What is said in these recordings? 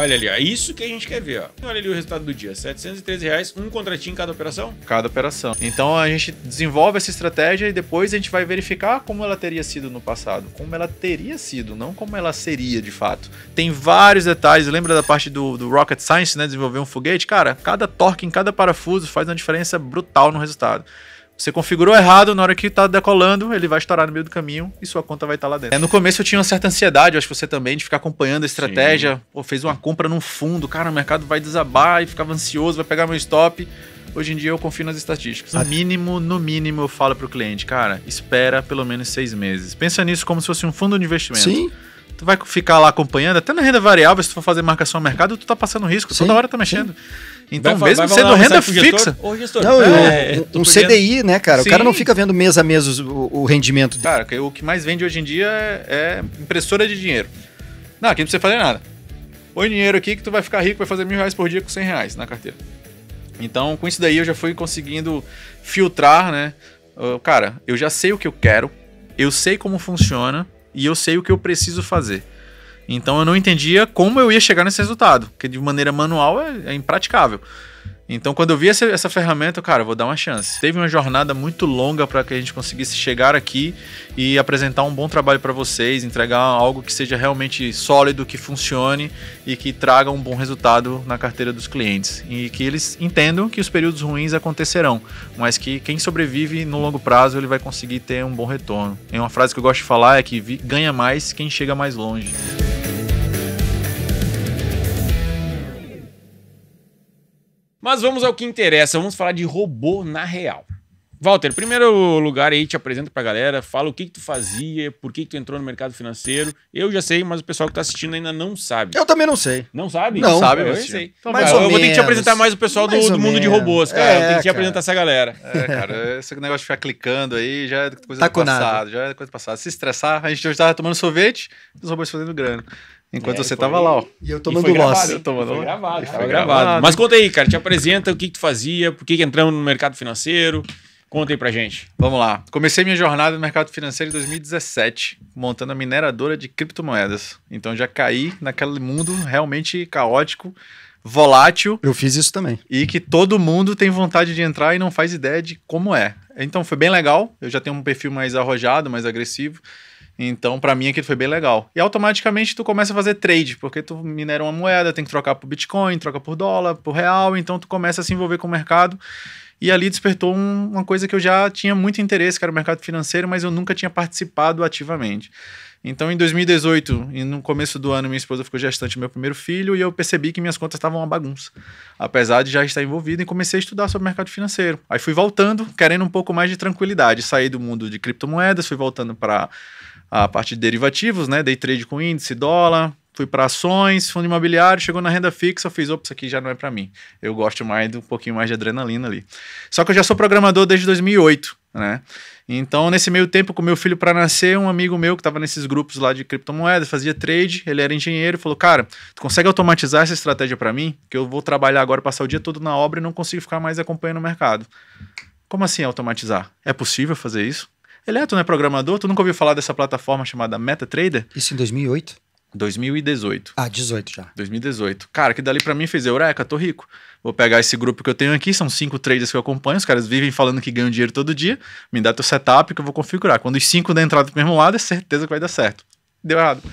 Olha ali, ó. Isso que a gente quer ver, ó. Olha ali o resultado do dia. R$713, um contratinho em cada operação? Cada operação. Então a gente desenvolve essa estratégia e depois a gente vai verificar como ela teria sido no passado. Como ela teria sido, não como ela seria de fato. Tem vários detalhes. Lembra da parte do Rocket Science, né? Desenvolver um foguete? Cara, cada torque em cada parafuso faz uma diferença brutal no resultado. Você configurou errado, na hora que tá decolando, ele vai estourar no meio do caminho e sua conta vai estar lá dentro. No começo eu tinha uma certa ansiedade, acho que você também, de ficar acompanhando a estratégia. Pô, fez uma compra no fundo, cara, o mercado vai desabar e ficava ansioso, vai pegar meu stop. Hoje em dia eu confio nas estatísticas. No mínimo eu falo pro cliente, cara, espera pelo menos 6 meses. Pensa nisso como se fosse um fundo de investimento. Sim. Tu vai ficar lá acompanhando, até na renda variável, se tu for fazer marcação ao mercado, tu tá passando risco, Sim, toda hora tá mexendo. sim. Então, mesmo sendo renda fixa. Ô, gestor, Não, um CDI, né, cara? Sim. O cara não fica vendo mês a mês o rendimento. Cara, o que mais vende hoje em dia é impressora de dinheiro. Não, aqui não precisa fazer nada. Põe dinheiro aqui que tu vai ficar rico, vai fazer R$1.000 por dia com R$100 na carteira. Então, com isso daí eu já fui conseguindo filtrar, né? Cara, eu já sei o que eu quero, eu sei como funciona e eu sei o que eu preciso fazer. Então eu não entendia como eu ia chegar nesse resultado, porque de maneira manual é impraticável. Então quando eu vi essa ferramenta, cara, eu vou dar uma chance. Teve uma jornada muito longa para que a gente conseguisse chegar aqui e apresentar um bom trabalho para vocês, entregar algo que seja realmente sólido, que funcione e que traga um bom resultado na carteira dos clientes. E que eles entendam que os períodos ruins acontecerão, mas que quem sobrevive no longo prazo ele vai conseguir ter um bom retorno. E uma frase que eu gosto de falar é que ganha mais quem chega mais longe. Mas vamos ao que interessa, vamos falar de robô na real. Walter, primeiro lugar aí, te apresenta pra galera, fala o que tu fazia, por que tu entrou no mercado financeiro. Eu já sei, mas o pessoal que tá assistindo ainda não sabe. Eu também não sei. Não sabe? Não sabe, eu mas sei. Então, mais cara, ou eu vou ter que te menos. apresentar mais o pessoal Mais do ou mundo de menos. robôs, cara. Eu tenho que te cara. apresentar essa galera. Cara, esse negócio de ficar clicando aí já é coisa Tá do com nada. passado, já é coisa do passado. Se estressar, a gente hoje tava tomando sorvete e os robôs fazendo grana. Enquanto você tava lá, ó. E eu E tomando foi loss. gravado, Eu tomando foi loss. gravado, Foi tava gravado. gravado. Mas conta aí, cara, te apresenta o que tu fazia, por que entramos no mercado financeiro. Conta aí pra gente. Vamos lá. Comecei minha jornada no mercado financeiro em 2017, montando a mineradora de criptomoedas. Então já caí naquele mundo realmente caótico, volátil Eu fiz isso também. e que todo mundo tem vontade de entrar e não faz ideia de como é. Então foi bem legal. Eu já tenho um perfil mais arrojado, mais agressivo. Então, pra mim, aquilo foi bem legal. E automaticamente tu começa a fazer trade, porque tu minera uma moeda, tem que trocar por Bitcoin, troca por dólar, por real, então tu começa a se envolver com o mercado. E ali despertou uma coisa que eu já tinha muito interesse, que era o mercado financeiro, mas eu nunca tinha participado ativamente. Então, em 2018, e no começo do ano, minha esposa ficou gestante do meu primeiro filho e eu percebi que minhas contas estavam uma bagunça. Apesar de já estar envolvido, e comecei a estudar sobre o mercado financeiro. Aí fui voltando, querendo um pouco mais de tranquilidade. Saí do mundo de criptomoedas, fui voltando para a parte de derivativos, né? Day trade com índice, dólar, fui para ações, fundo imobiliário, chegou na renda fixa, eu fiz, opa, isso aqui já não é para mim. Eu gosto mais de um pouquinho mais de adrenalina ali. Só que eu já sou programador desde 2008, né? Então, nesse meio tempo, com meu filho para nascer, um amigo meu que estava nesses grupos lá de criptomoedas, fazia trade, ele era engenheiro, falou, cara, tu consegue automatizar essa estratégia para mim? Que eu vou trabalhar agora, passar o dia todo na obra e não consigo ficar mais acompanhando o mercado. Como assim automatizar? É possível fazer isso? Ele tu não é programador? Tu nunca ouviu falar dessa plataforma chamada MetaTrader? Isso em 2008? 2018. Ah, 18 já. 2018. Cara, que dali pra mim fez eureka, tô rico. Vou pegar esse grupo que eu tenho aqui, são 5 traders que eu acompanho, os caras vivem falando que ganham dinheiro todo dia, me dá teu setup que eu vou configurar. Quando os 5 der entrada pro mesmo lado, é certeza que vai dar certo. Deu errado.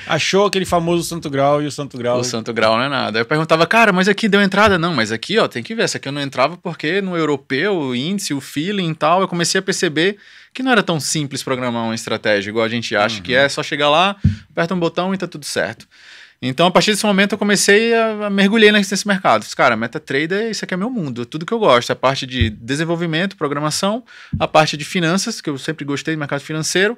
Achou aquele famoso Santo Grau e o Santo Grau. O Santo Grau não é nada. Aí eu perguntava, cara, mas aqui deu entrada? Não, mas aqui, ó, tem que ver. Essa aqui eu não entrava porque no europeu, o índice, o feeling e tal, eu comecei a perceber que não era tão simples programar uma estratégia, igual a gente acha que é só chegar lá, aperta um botão e tá tudo certo. Então, a partir desse momento, eu comecei a mergulhar nesse mercado. Cara, MetaTrader, isso aqui é meu mundo, é tudo que eu gosto. A parte de desenvolvimento, programação, a parte de finanças, que eu sempre gostei do mercado financeiro,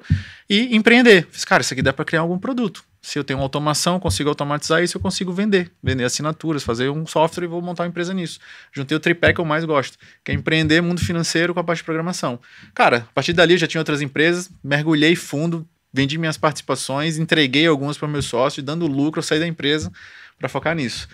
e empreender. Cara, isso aqui dá para criar algum produto. Se eu tenho uma automação, consigo automatizar isso, eu consigo vender assinaturas, fazer um software e vou montar uma empresa nisso. Juntei o tripé que eu mais gosto, que é empreender mundo financeiro com a parte de programação. Cara, a partir dali eu já tinha outras empresas, mergulhei fundo, vendi minhas participações, entreguei algumas para o meu sócio, dando lucro, eu saí da empresa para focar nisso.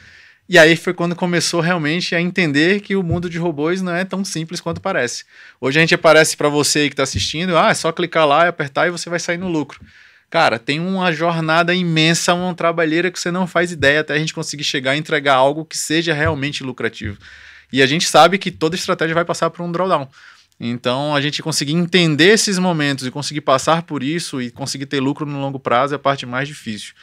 E aí foi quando começou realmente a entender que o mundo de robôs não é tão simples quanto parece. Hoje a gente aparece para você que está assistindo, é só clicar lá e apertar e você vai sair no lucro. Cara, tem uma jornada imensa, uma trabalheira que você não faz ideia até a gente conseguir chegar e entregar algo que seja realmente lucrativo. E a gente sabe que toda estratégia vai passar por um drawdown. Então, a gente conseguir entender esses momentos e conseguir passar por isso e conseguir ter lucro no longo prazo é a parte mais difícil.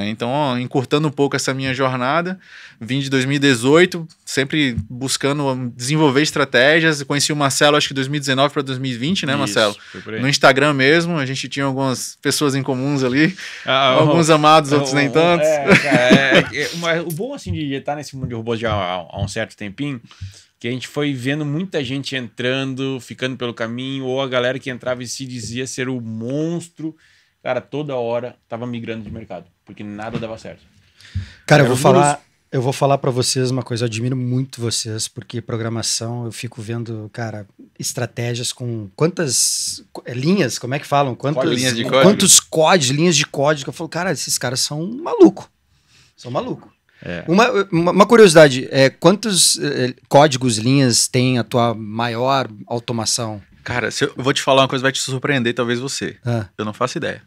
Então, encurtando um pouco essa minha jornada, vim de 2018, sempre buscando desenvolver estratégias. Conheci o Marcelo, acho que 2019 para 2020, né, Marcelo? No Instagram mesmo, a gente tinha algumas pessoas em comuns ali, alguns amados, outros nem tantos. O bom, assim, de estar nesse mundo de robôs já há um certo tempinho, que a gente foi vendo muita gente entrando, ficando pelo caminho, ou a galera que entrava e se dizia ser o monstro. Cara, toda hora tava migrando de mercado, porque nada dava certo. Cara, eu vou falar para vocês uma coisa, eu admiro muito vocês, porque programação, eu fico vendo, cara, estratégias com quantas linhas, como é que falam? Linhas de código. Quantos códigos, linhas de código, que eu falo, cara, esses caras são malucos. São malucos. Uma curiosidade, quantos códigos, linhas tem a tua maior automação? Cara, eu vou te falar uma coisa, vai te surpreender, talvez você. Eu não faço ideia.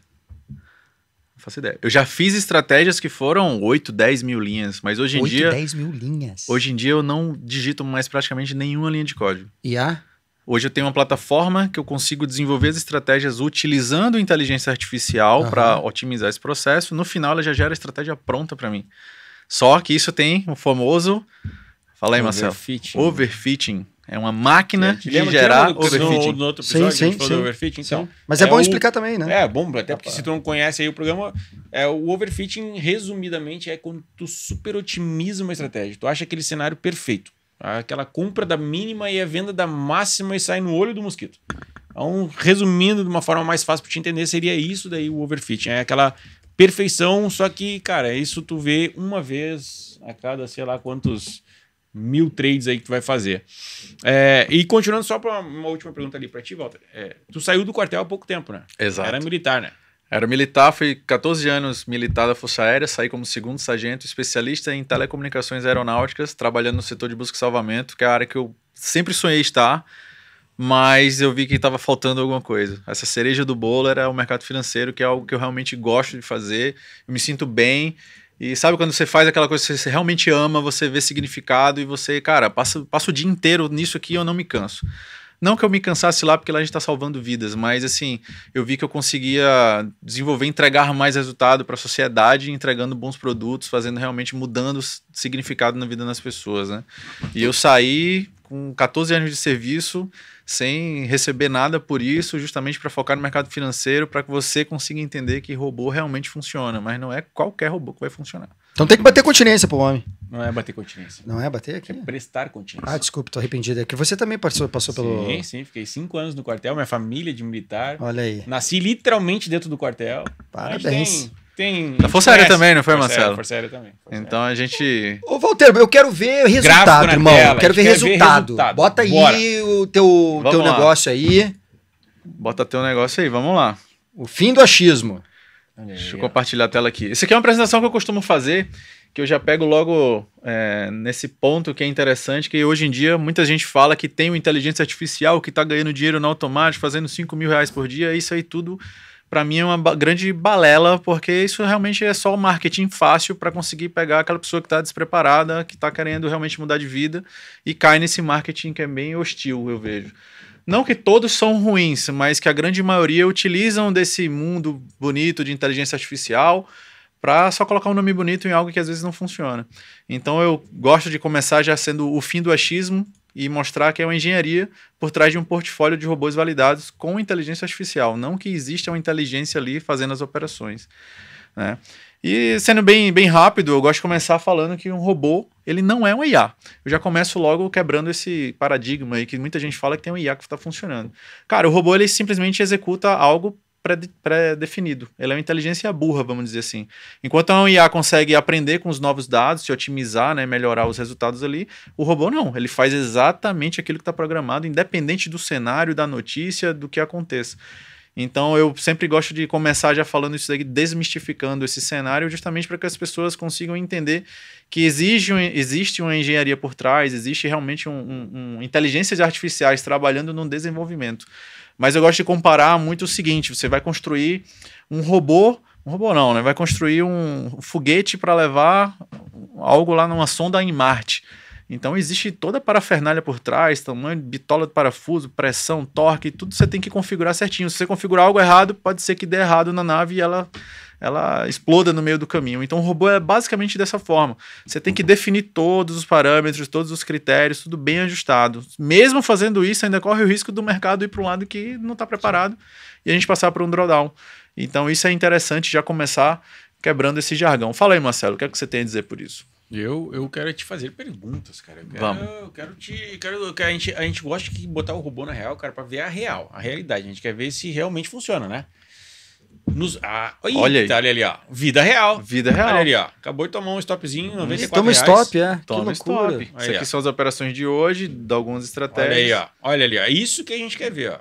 Eu já fiz estratégias que foram 8, 10 mil linhas, mas hoje em 8, 10 mil linhas? Hoje em dia eu não digito mais praticamente nenhuma linha de código. IA? Hoje eu tenho uma plataforma que eu consigo desenvolver as estratégias utilizando inteligência artificial para otimizar esse processo. No final ela já gera a estratégia pronta para mim. Só que isso tem o famoso... Fala aí, Marcelo. Overfitting. É uma máquina de gerar overfitting. No outro episódio sim, a gente falou do overfitting. Então, mas é bom explicar também, né? É bom, até porque se tu não conhece aí o programa, o overfitting, resumidamente, é quando tu super otimiza uma estratégia. Tu acha aquele cenário perfeito. Aquela compra da mínima e a venda da máxima e sai no olho do mosquito. Então, resumindo de uma forma mais fácil para te entender, seria isso daí o overfitting. É aquela perfeição, só que, cara, isso tu vê uma vez a cada, sei lá quantos... 1000 trades aí que tu vai fazer. E continuando só para uma última pergunta ali para ti, Walter. Tu saiu do quartel há pouco tempo, né? Exato. Era militar, né? Era militar, fui 14 anos militar da Força Aérea, saí como segundo sargento, especialista em telecomunicações aeronáuticas, trabalhando no setor de busca e salvamento, que é a área que eu sempre sonhei estar, mas eu vi que estava faltando alguma coisa. Essa cereja do bolo era o mercado financeiro, que é algo que eu realmente gosto de fazer, eu me sinto bem. E sabe quando você faz aquela coisa que você realmente ama, você vê significado e você, cara, passa o dia inteiro nisso aqui e eu não me canso. Não que eu me cansasse lá, porque lá a gente está salvando vidas, mas assim, eu vi que eu conseguia desenvolver, entregar mais resultado para a sociedade, entregando bons produtos, fazendo realmente, mudando significado na vida das pessoas, né? E eu saí com 14 anos de serviço, sem receber nada por isso, justamente para focar no mercado financeiro, para que você consiga entender que robô realmente funciona, mas não é qualquer robô que vai funcionar. Então tem que bater continência pro homem. Não é bater continência. Não é bater aqui? É prestar continência. Desculpa, tô arrependido. É que você também passou pelo... Sim, fiquei 5 anos no quartel, minha família de militar. Olha aí. Nasci literalmente dentro do quartel. Parabéns. Da Força Aérea também, não foi, Marcelo? Força Aérea também. Então a gente... Ô, Walter, eu quero ver resultado, irmão. Quero ver resultado. Bota aí o teu negócio aí. Bota teu negócio aí, vamos lá. O fim do achismo. Deixa eu compartilhar a tela aqui. Esse aqui é uma apresentação que eu costumo fazer, que eu já pego logo nesse ponto que é interessante, que hoje em dia muita gente fala que tem uma inteligência artificial que está ganhando dinheiro no automático, fazendo 5 mil reais por dia. Isso aí tudo... Para mim é uma grande balela, porque isso realmente é só o marketing fácil para conseguir pegar aquela pessoa que está despreparada, que está querendo realmente mudar de vida e cai nesse marketing que é bem hostil, eu vejo. Não que todos são ruins, mas que a grande maioria utilizam desse mundo bonito de inteligência artificial para só colocar um nome bonito em algo que às vezes não funciona. Então eu gosto de começar já sendo o fim do achismo, e mostrar que é uma engenharia por trás de um portfólio de robôs validados com inteligência artificial, não que exista uma inteligência ali fazendo as operações, né? E sendo bem rápido, eu gosto de começar falando que um robô, ele não é um IA. Eu já começo logo quebrando esse paradigma aí, que muita gente fala que tem um IA que está funcionando. Cara, o robô, ele simplesmente executa algo pré-definido. Ele é uma inteligência burra, vamos dizer assim. Enquanto a IA consegue aprender com os novos dados, se otimizar, né, melhorar os resultados ali, o robô não. Ele faz exatamente aquilo que está programado, independente do cenário, da notícia, do que aconteça. Então eu sempre gosto de começar já falando isso daqui, desmistificando esse cenário, justamente para que as pessoas consigam entender que existe uma engenharia por trás, existe realmente inteligências artificiais trabalhando no desenvolvimento. Mas eu gosto de comparar muito o seguinte, você vai construir um robô não, né? Vai construir um foguete para levar algo lá numa sonda em Marte. Então existe toda a parafernália por trás, tamanho, bitola de parafuso, pressão, torque, tudo você tem que configurar certinho. Se você configurar algo errado, pode ser que dê errado na nave e ela exploda no meio do caminho. Então o robô é basicamente dessa forma. Você tem que definir todos os parâmetros, todos os critérios, tudo bem ajustado. Mesmo fazendo isso, ainda corre o risco do mercado ir para um lado que não está preparado e a gente passar por um drawdown. Então isso é interessante já começar quebrando esse jargão. Fala aí, Marcelo, o que é que você tem a dizer por isso? Eu quero te fazer perguntas, cara. A gente gosta de botar o robô na real, cara, para ver a realidade. A gente quer ver se realmente funciona, né? Olha aí. Olha ali, ó. Vida real. Olha ali, ó. Acabou de tomar um stopzinho, R$94. Toma stop, Toma stop. Isso aqui são as operações de hoje, de algumas estratégias. Olha aí, ó. Olha ali, ó. Isso que a gente quer ver, ó.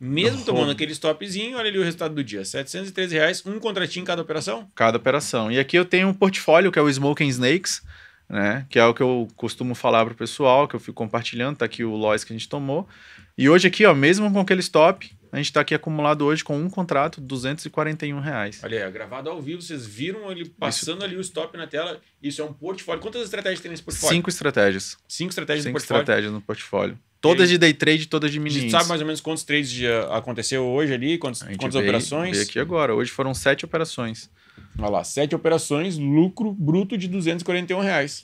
Mesmo tomando aquele stopzinho, olha ali o resultado do dia. R$713, um contratinho em cada operação? Cada operação. E aqui eu tenho um portfólio que é o Smoking Snakes, né? Que é o que eu costumo falar para o pessoal, que eu fico compartilhando. Tá aqui o loss que a gente tomou. E hoje aqui, ó, mesmo com aquele stop, a gente está aqui acumulado hoje com um contrato, R$241. Olha aí, gravado ao vivo, vocês viram ele passando ali o stop na tela. Isso é um portfólio. Quantas estratégias tem nesse portfólio? 5 estratégias. 5 estratégias no 5 portfólio? estratégias no portfólio. Todas de day trade, todas de mini índice. A gente sabe mais ou menos quantos trades aconteceu hoje ali? Quantas operações? Veio aqui agora. Hoje foram 7 operações. Olha lá, 7 operações, lucro bruto de R$241.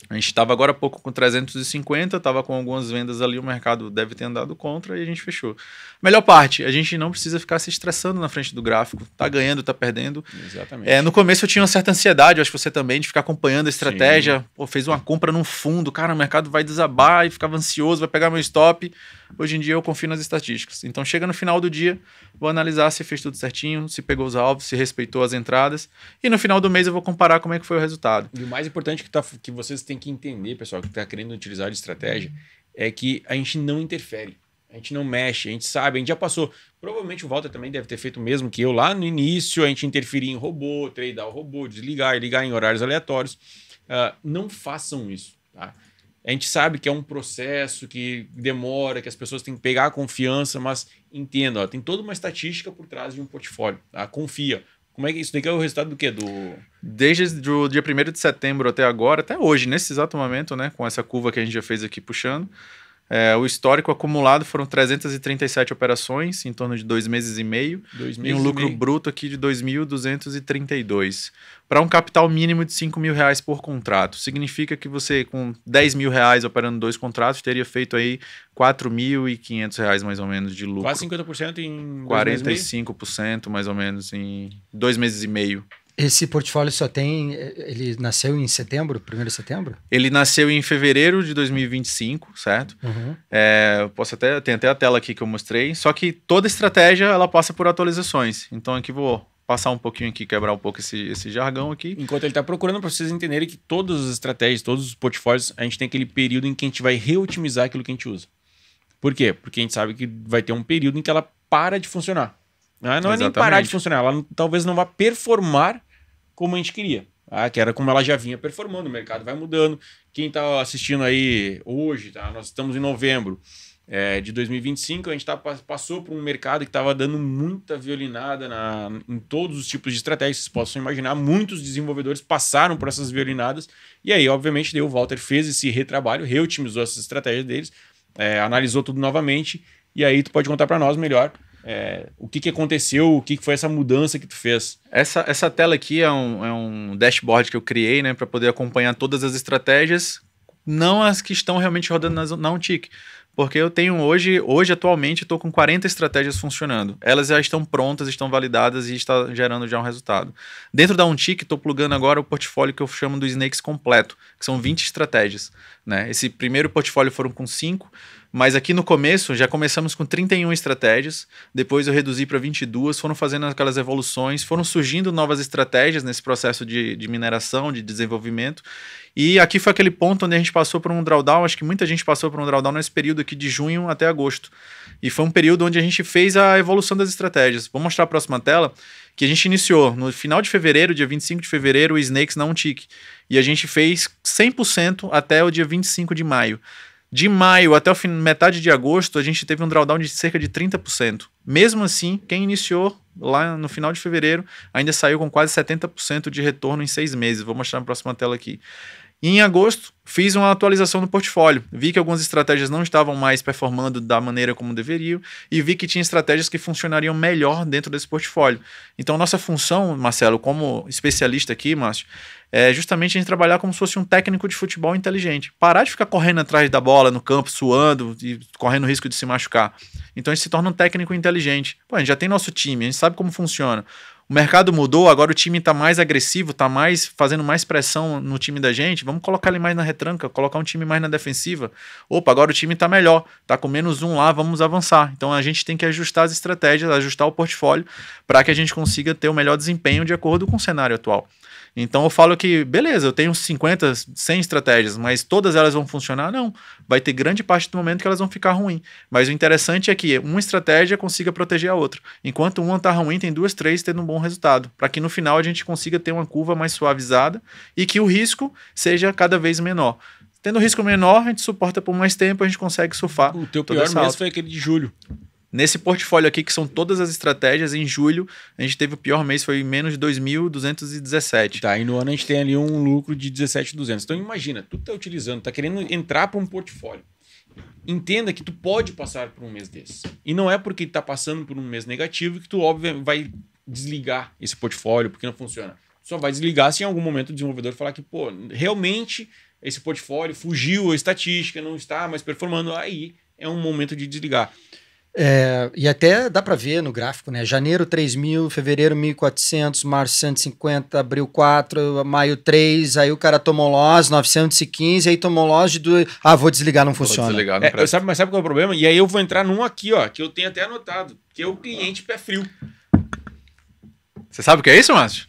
A gente estava agora há pouco com 350, estava com algumas vendas ali, o mercado deve ter andado contra e a gente fechou. Melhor parte, a gente não precisa ficar se estressando na frente do gráfico. Tá ganhando, tá perdendo. Exatamente. No começo eu tinha uma certa ansiedade, acho que você também, de ficar acompanhando a estratégia. Pô, fez uma compra num fundo, cara, o mercado vai desabar e ficava ansioso, vai pegar meu stop. Hoje em dia eu confio nas estatísticas. Então chega no final do dia, vou analisar se fez tudo certinho, se pegou os alvos, se respeitou as entradas. E no final do mês eu vou comparar como é que foi o resultado. E o mais importante que vocês têm que entender, pessoal, que está querendo utilizar de estratégia, é que a gente não interfere. A gente não mexe, a gente sabe, a gente já passou. Provavelmente o Walter também deve ter feito o mesmo que eu lá no início, a gente interferir em robô, tradear o robô, desligar e ligar em horários aleatórios. Não façam isso, tá? A gente sabe que é um processo que demora, que as pessoas têm que pegar a confiança, mas entenda, ó, tem toda uma estatística por trás de um portfólio, tá? Confia. Como é que isso daqui é o resultado do quê? Desde o dia 1º de setembro até agora, até hoje, nesse exato momento, né, com essa curva que a gente já fez aqui puxando, o histórico acumulado foram 337 operações, em torno de 2 meses e meio, e um lucro bruto aqui de 2.232. Para um capital mínimo de R$5.000 por contrato. Significa que você, com R$10.000 operando 2 contratos, teria feito aí R$4.500 mais ou menos de lucro. Quase 50% em 45% mais ou menos em 2 meses e meio. Esse portfólio só tem... Ele nasceu em setembro, 1º de setembro? Ele nasceu em fevereiro de 2025, certo? Uhum. Tem até a tela aqui que eu mostrei. Só que toda estratégia, ela passa por atualizações. Então aqui vou passar um pouquinho aqui, quebrar um pouco esse jargão aqui. Enquanto ele está procurando, para vocês entenderem que todas as estratégias, todos os portfólios, a gente tem aquele período em que a gente vai reotimizar aquilo que a gente usa. Por quê? Porque a gente sabe que vai ter um período em que ela para de funcionar. Não é nem parar de funcionar, ela talvez não vá performar como a gente queria, que era como ela já vinha performando, o mercado vai mudando. Quem está assistindo aí hoje, tá? Nós estamos em novembro de 2025, a gente passou por um mercado que estava dando muita violinada em todos os tipos de estratégias, vocês possam imaginar, muitos desenvolvedores passaram por essas violinadas, e aí, obviamente, o Walter fez esse retrabalho, reotimizou essas estratégias deles, analisou tudo novamente, e aí tu pode contar para nós melhor o que aconteceu, o que foi essa mudança que tu fez. Essa tela aqui é um dashboard que eu criei, né, para poder acompanhar todas as estratégias, não as que estão realmente rodando na OnTick. Porque eu tenho hoje atualmente, estou com 40 estratégias funcionando. Elas já estão prontas, estão validadas e está gerando já um resultado. Dentro da OnTick, estou plugando agora o portfólio que eu chamo do Snakes completo, que são 20 estratégias, né? Esse primeiro portfólio foram com 5, mas aqui no começo já começamos com 31 estratégias, depois eu reduzi para 22, foram fazendo aquelas evoluções, foram surgindo novas estratégias nesse processo de mineração, de desenvolvimento, e aqui foi aquele ponto onde a gente passou por um drawdown, acho que muita gente passou por um drawdown nesse período aqui de junho até agosto, e foi um período onde a gente fez a evolução das estratégias. Vou mostrar a próxima tela, que a gente iniciou no final de fevereiro, dia 25 de fevereiro, o Snakes na OnTick, e a gente fez 100% até o dia 25 de maio. De maio até metade de agosto, a gente teve um drawdown de cerca de 30%. Mesmo assim, quem iniciou lá no final de fevereiro ainda saiu com quase 70% de retorno em 6 meses. Vou mostrar na próxima tela aqui. E em agosto, fiz uma atualização no portfólio. Vi que algumas estratégias não estavam mais performando da maneira como deveriam e vi que tinha estratégias que funcionariam melhor dentro desse portfólio. Então, nossa função, Marcelo, como especialista aqui, Márcio, é justamente a gente trabalhar como se fosse um técnico de futebol inteligente. Parar de ficar correndo atrás da bola no campo, suando e correndo o risco de se machucar. Então, a gente se torna um técnico inteligente. Pô, a gente já tem nosso time, a gente sabe como funciona. O mercado mudou, agora o time está mais agressivo, está fazendo mais pressão no time da gente. Vamos colocar ele mais na retranca, colocar um time mais na defensiva. Opa, agora o time está melhor, está com -1 lá, vamos avançar. Então a gente tem que ajustar as estratégias, ajustar o portfólio para que a gente consiga ter o melhor desempenho de acordo com o cenário atual. Então eu falo que, beleza, eu tenho 50, 100 estratégias, mas todas elas vão funcionar? Não. Vai ter grande parte do momento que elas vão ficar ruim. Mas o interessante é que uma estratégia consiga proteger a outra. Enquanto uma está ruim, tem 2, 3 tendo um bom resultado. Para que no final a gente consiga ter uma curva mais suavizada e que o risco seja cada vez menor. Tendo risco menor, a gente suporta por mais tempo, a gente consegue surfar. O teu pior mês foi aquele de julho. Nesse portfólio aqui, que são todas as estratégias, em julho, a gente teve o pior mês, foi menos de 2.217. Tá, e no ano a gente tem ali um lucro de 17.200. Então imagina, tu tá utilizando, tá querendo entrar para um portfólio. Entenda que tu pode passar por um mês desse. E não é porque tá passando por um mês negativo que tu, óbvio, vai desligar esse portfólio, porque não funciona. Só vai desligar se em algum momento o desenvolvedor falar que, pô, realmente esse portfólio fugiu a estatística, não está mais performando, aí é um momento de desligar. E até dá para ver no gráfico, né? Janeiro 3.000, fevereiro 1.400, março 150, abril 4, maio 3, aí o cara tomou loss, 915, aí tomou loss de 2. Vou desligar, não funciona. Desligar, não mas sabe qual é o problema? E aí eu vou entrar num aqui, ó, que eu tenho até anotado, que é o cliente pé frio. Você sabe o que é isso, Márcio?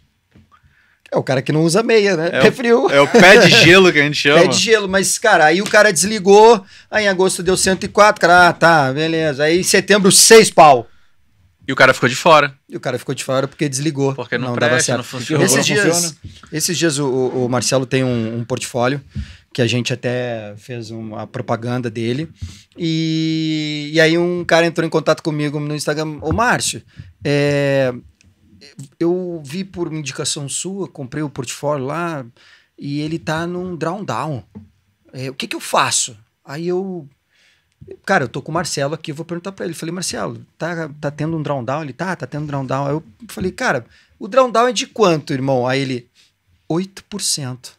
É o cara que não usa meia, né? Pé frio. É o pé de gelo que a gente chama. Pé de gelo, mas, cara, aí o cara desligou, aí em agosto deu 104, cara, tá, beleza. Aí em setembro, 6 pau. E o cara ficou de fora. Porque desligou. Porque não dava certo. Não funciona. Esses dias o Marcelo tem um portfólio que a gente até fez uma propaganda dele. E aí um cara entrou em contato comigo no Instagram. Ô, Márcio, eu vi por indicação sua, comprei o portfólio lá e ele tá num drawdown. O que eu faço? Aí eu tô com o Marcelo aqui, eu vou perguntar pra ele. Falei, Marcelo, tá tendo um drawdown? Ele, tá tendo um drawdown. Aí eu falei, cara, o drawdown é de quanto, irmão? Aí ele, 8%.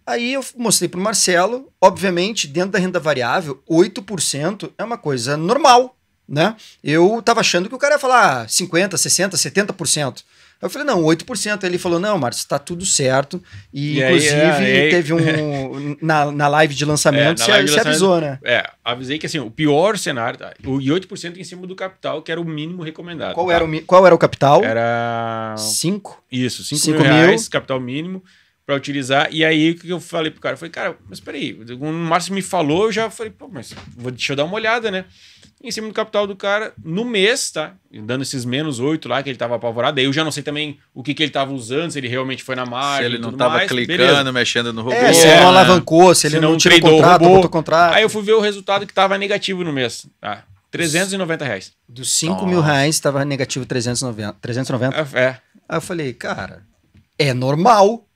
Aí eu mostrei pro Marcelo, obviamente, dentro da renda variável, 8% é uma coisa normal, né? Eu tava achando que o cara ia falar 50%, 60%, 70%. Aí eu falei, não, 8%. Aí ele falou, não, Márcio, tá tudo certo. E inclusive, teve na live de lançamento, você avisou, né? Avisei que assim, o pior cenário, tá? E 8% em cima do capital, que era o mínimo recomendado. Qual era o capital? Era... 5? Isso, 5 mil reais, capital mínimo, para utilizar. E aí, o que eu falei pro cara? Eu falei, cara, mas peraí, o Márcio me falou, eu já falei, pô, mas deixa eu dar uma olhada, né? Em cima do capital do cara, no mês, tá? Dando esses -8 lá, que ele tava apavorado. Aí eu já não sei também o que ele tava usando, se ele realmente foi na margem. Se ele não tava clicando, mexendo no robô. Se ele não alavancou, se ele não tirou o contrato, botou contrato. Aí eu fui ver o resultado que tava negativo no mês. R$390. Dos 5 mil reais, tava negativo 390. Aí eu falei, cara, é normal.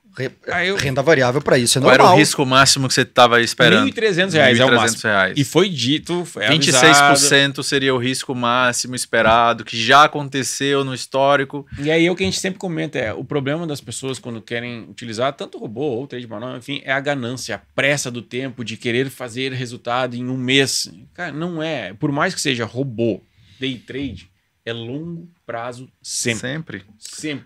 Renda variável para isso é normal. Qual era o risco máximo que você estava esperando? R$1.300 é o máximo. E foi dito, 26% seria o risco máximo esperado, que já aconteceu no histórico. E aí o que a gente sempre comenta o problema das pessoas quando querem utilizar tanto robô ou trade manual, enfim, é a ganância, a pressa do tempo de querer fazer resultado em um mês. Cara, não é. Por mais que seja robô, day trade, é longo prazo sempre.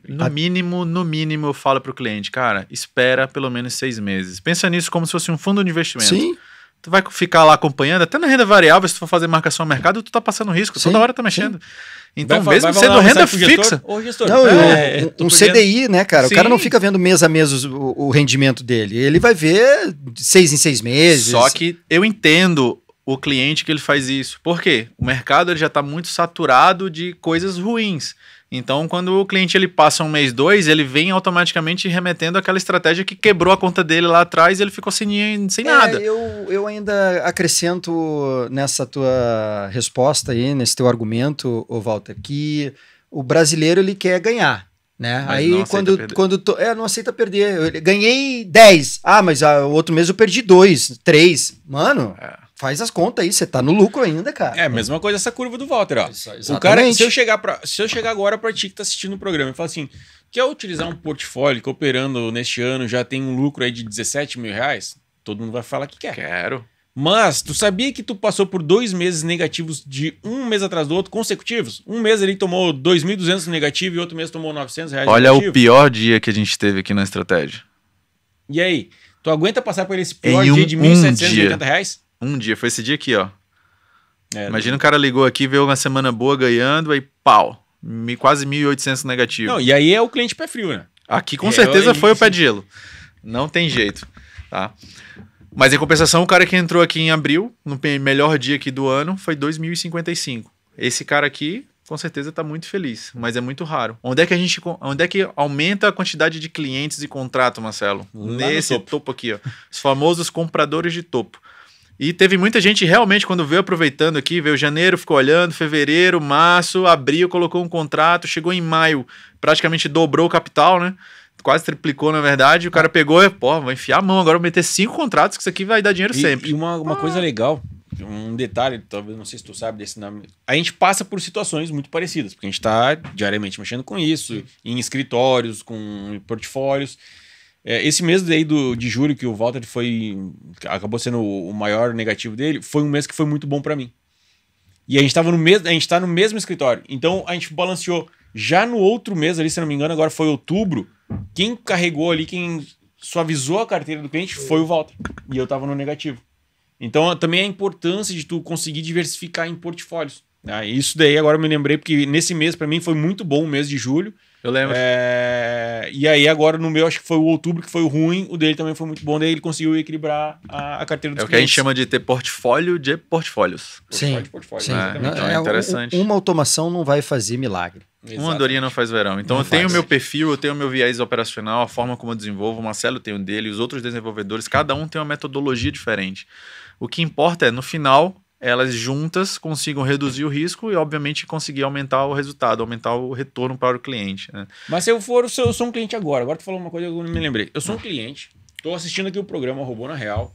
No mínimo, eu falo para o cliente, cara, espera pelo menos 6 meses. Pensa nisso como se fosse um fundo de investimento. Sim. Tu vai ficar lá acompanhando, até na renda variável, se tu for fazer marcação ao mercado, tu tá passando risco, toda hora tá mexendo. Então, mesmo sendo renda fixa... Um CDI, né, cara? Sim. O cara não fica vendo mês a mês o rendimento dele. Ele vai ver 6 em 6 meses. Só que eu entendo o cliente que ele faz isso. Por quê? O mercado ele já está muito saturado de coisas ruins. Então, quando o cliente ele passa um mês, 2, ele vem automaticamente remetendo àquela estratégia que quebrou a conta dele lá atrás e ele ficou sem nada. Eu ainda acrescento nessa tua resposta aí, nesse teu argumento, ô Walter, que o brasileiro ele quer ganhar. Né? Mas aí não não aceita perder. Eu ganhei 10. Mas o outro mês eu perdi 2, 3. Mano, faz as contas aí, você tá no lucro ainda, cara. É a mesma coisa essa curva do Walter, ó. Exatamente. O cara, se eu chegar agora pra ti que tá assistindo o programa e falar assim, quer utilizar um portfólio que operando neste ano já tem um lucro aí de 17 mil reais? Todo mundo vai falar que quer. Quero. Mas tu sabia que tu passou por 2 meses negativos de um mês atrás do outro, consecutivos? Um mês ele tomou 2.200 negativo e outro mês tomou 900 reais Olha negativo. o pior dia que a gente teve aqui na estratégia. E aí? Tu aguenta passar por esse pior dia de 1.780 reais? Um dia, foi esse dia aqui, ó. Imagina o cara ligou aqui, veio uma semana boa ganhando, aí pau, quase 1.800 negativo. Não, e aí é o cliente pé frio, né? Aqui com certeza foi o pé de gelo. Não tem jeito, tá? Mas em compensação, o cara que entrou aqui em abril, no melhor dia aqui do ano, foi 2.055. Esse cara aqui, com certeza, está muito feliz, mas é muito raro. Onde é que aumenta a quantidade de clientes e contrato, Marcelo? Nesse topo aqui, ó. Os famosos compradores de topo. E teve muita gente realmente, quando veio aproveitando aqui, veio janeiro, ficou olhando, fevereiro, março, abril, colocou um contrato, chegou em maio, praticamente dobrou o capital, né? Quase triplicou, na verdade, o cara pegou e, vai enfiar a mão, agora vou meter 5 contratos, que isso aqui vai dar dinheiro sempre. E uma coisa legal, um detalhe, talvez, não sei se tu sabe desse nome, a gente passa por situações muito parecidas, porque a gente está diariamente mexendo com isso, em escritórios, com portfólios. Esse mês aí de julho, que o Walter acabou sendo o maior negativo dele, foi um mês que foi muito bom para mim. E a gente tá no mesmo escritório, então a gente balanceou. Já no outro mês ali, se não me engano, agora foi outubro, quem carregou ali, quem suavizou a carteira do cliente foi o Walter. E eu tava no negativo. Então também a importância de tu conseguir diversificar em portfólios. Isso daí agora eu me lembrei, porque nesse mês para mim foi muito bom o mês de julho. Eu lembro. E aí agora no meu, acho que foi o outubro que foi o ruim, o dele também foi muito bom, daí ele conseguiu equilibrar a carteira dos clientes. É o que a gente chama de ter portfólio de portfólios. Sim. Então é interessante. Uma automação não vai fazer milagre. Exatamente. Uma andorinha não faz verão. Então eu tenho o meu perfil, eu tenho o meu viés operacional, a forma como eu desenvolvo, o Marcelo tem o dele, os outros desenvolvedores, cada um tem uma metodologia diferente. O que importa é, no final, elas juntas consigam reduzir o risco e, obviamente, conseguir aumentar o resultado, aumentar o retorno para o cliente. Né? Mas se eu sou um cliente agora tu falou uma coisa que eu não me lembrei. Eu sou um cliente, estou assistindo aqui o programa Robô na Real,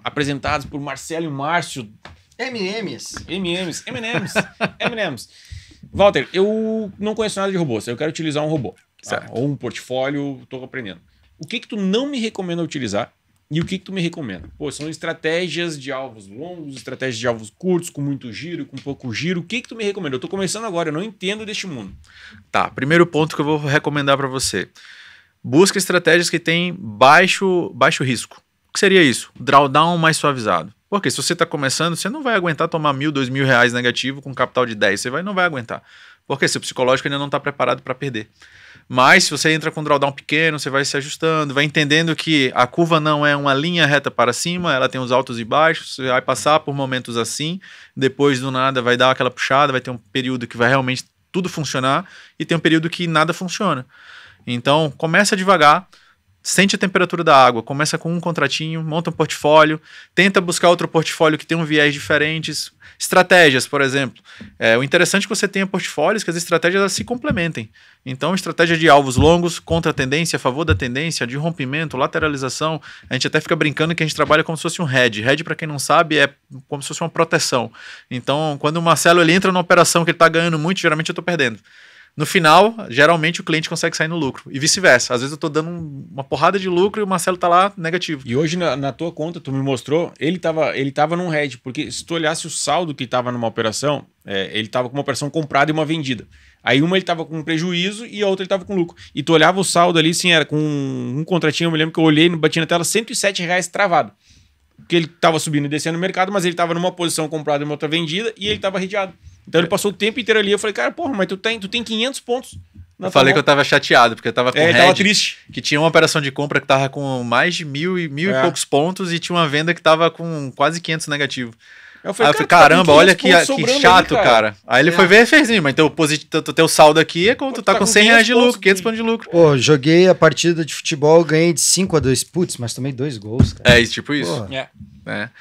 apresentados por Marcelo e Márcio. M&M's. Walter, eu não conheço nada de robô, eu quero utilizar um robô. Ou um portfólio, estou aprendendo. O que tu não me recomenda utilizar e o que tu me recomenda? São estratégias de alvos longos, estratégias de alvos curtos, com muito giro, com pouco giro. O que tu me recomenda? Eu estou começando agora, eu não entendo deste mundo. Tá, primeiro ponto que eu vou recomendar para você. Busca estratégias que têm baixo risco. O que seria isso? Drawdown mais suavizado. Porque se você está começando, você não vai aguentar tomar 1.000, 2.000 reais negativo com capital de 10. Você não vai aguentar. Porque seu psicológico ainda não está preparado para perder. Mas se você entra com um drawdown pequeno, você vai se ajustando, vai entendendo que a curva não é uma linha reta para cima, ela tem os altos e baixos, você vai passar por momentos assim, depois do nada vai dar aquela puxada, vai ter um período que vai realmente tudo funcionar e tem um período que nada funciona. Então, começa devagar, sente a temperatura da água, começa com um contratinho, monta um portfólio, tenta buscar outro portfólio que tem um viés diferentes. Estratégias, por exemplo. O interessante é que você tenha portfólios que as estratégias elas se complementem. Então, estratégia de alvos longos, contra a tendência, a favor da tendência, de rompimento, lateralização. A gente até fica brincando que a gente trabalha como se fosse um hedge. Hedge, para quem não sabe, é como se fosse uma proteção. Então, quando o Marcelo ele entra numa operação que ele está ganhando muito, geralmente eu estou perdendo. No final, geralmente o cliente consegue sair no lucro. E vice-versa. Às vezes eu estou dando uma porrada de lucro e o Marcelo está lá negativo. E hoje na tua conta, tu me mostrou, ele tava num hedge, porque se tu olhasse o saldo que estava numa operação, ele estava com uma operação comprada e uma vendida. Aí uma ele estava com prejuízo e a outra ele estava com lucro. E tu olhava o saldo ali, assim, era com um contratinho, eu me lembro que eu olhei, bati na tela, R$107 travado. Porque ele estava subindo e descendo no mercado, mas ele estava numa posição comprada e uma outra vendida e ele estava redeado. Então ele passou o tempo inteiro ali. Eu falei, cara, mas tu tem 500 pontos. Eu falei que eu tava chateado, porque eu tava com tava triste. Que tinha uma operação de compra que tava com mais de mil e poucos pontos e tinha uma venda que tava com quase 500 negativo. Aí eu falei, caramba, olha que chato, cara. Aí ele foi ver e fez, mas teu saldo aqui é como tu tá com 100 reais de lucro, 500 pontos de lucro. Pô, joguei a partida de futebol, ganhei de 5-2. Putz, mas tomei 2 gols, cara. Tipo isso.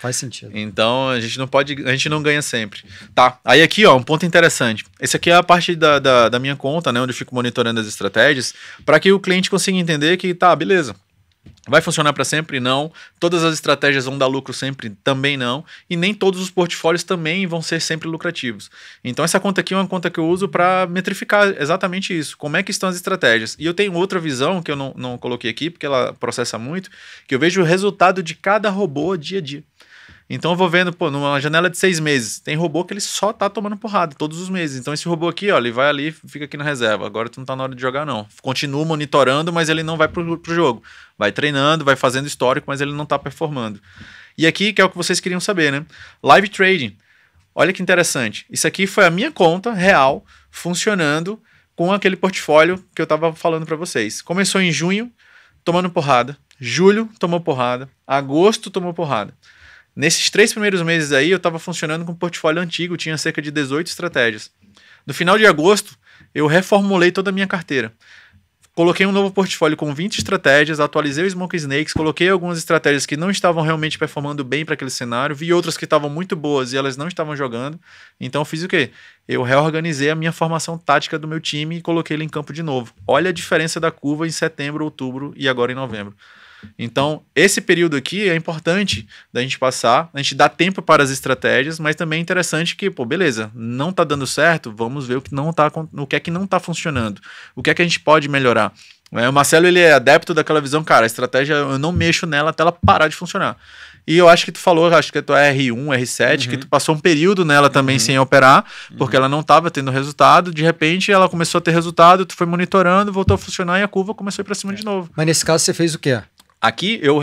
Faz sentido. Então, a gente não ganha sempre. Tá, aí aqui, ó, um ponto interessante. Esse aqui é a parte da minha conta, né, onde eu fico monitorando as estratégias, para que o cliente consiga entender que, tá, beleza. Vai funcionar para sempre? Não. Todas as estratégias vão dar lucro sempre? Também não. E nem todos os portfólios também vão ser sempre lucrativos. Então essa conta aqui é uma conta que eu uso para metrificar exatamente isso. Como é que estão as estratégias? E eu tenho outra visão que eu não coloquei aqui, porque ela processa muito, que eu vejo o resultado de cada robô dia a dia. Então eu vou vendo, numa janela de 6 meses, tem robô que ele só tá tomando porrada todos os meses. Então esse robô aqui, ó, ele vai ali, fica aqui na reserva. Agora tu não tá na hora de jogar, não. Continua monitorando, mas ele não vai pro jogo. Vai treinando, vai fazendo histórico, mas ele não tá performando. E aqui, que é o que vocês queriam saber, né? Live Trading. Olha que interessante. Isso aqui foi a minha conta real funcionando com aquele portfólio que eu tava falando para vocês. Começou em junho, tomando porrada. Julho, tomou porrada. Agosto, tomou porrada. Nesses 3 primeiros meses aí, eu estava funcionando com um portfólio antigo, tinha cerca de 18 estratégias. No final de agosto, eu reformulei toda a minha carteira. Coloquei um novo portfólio com 20 estratégias, atualizei o Smoke Snakes, coloquei algumas estratégias que não estavam realmente performando bem para aquele cenário, vi outras que estavam muito boas e elas não estavam jogando. Então eu fiz o quê? Eu reorganizei a minha formação tática do meu time e coloquei ele em campo de novo. Olha a diferença da curva em setembro, outubro e agora em novembro. Então, esse período aqui é importante da gente passar, a gente dá tempo para as estratégias, mas também é interessante que, beleza, não tá dando certo, vamos ver o que é que não tá funcionando, o que é que a gente pode melhorar. O Marcelo, ele é adepto daquela visão, cara, a estratégia eu não mexo nela até ela parar de funcionar. E eu acho que tu falou, acho que tu é R1, R7, que tu passou um período nela também sem operar, porque ela não estava tendo resultado, de repente ela começou a ter resultado, tu foi monitorando, voltou a funcionar e a curva começou a ir para cima de novo. Mas nesse caso você fez o quê? Aqui eu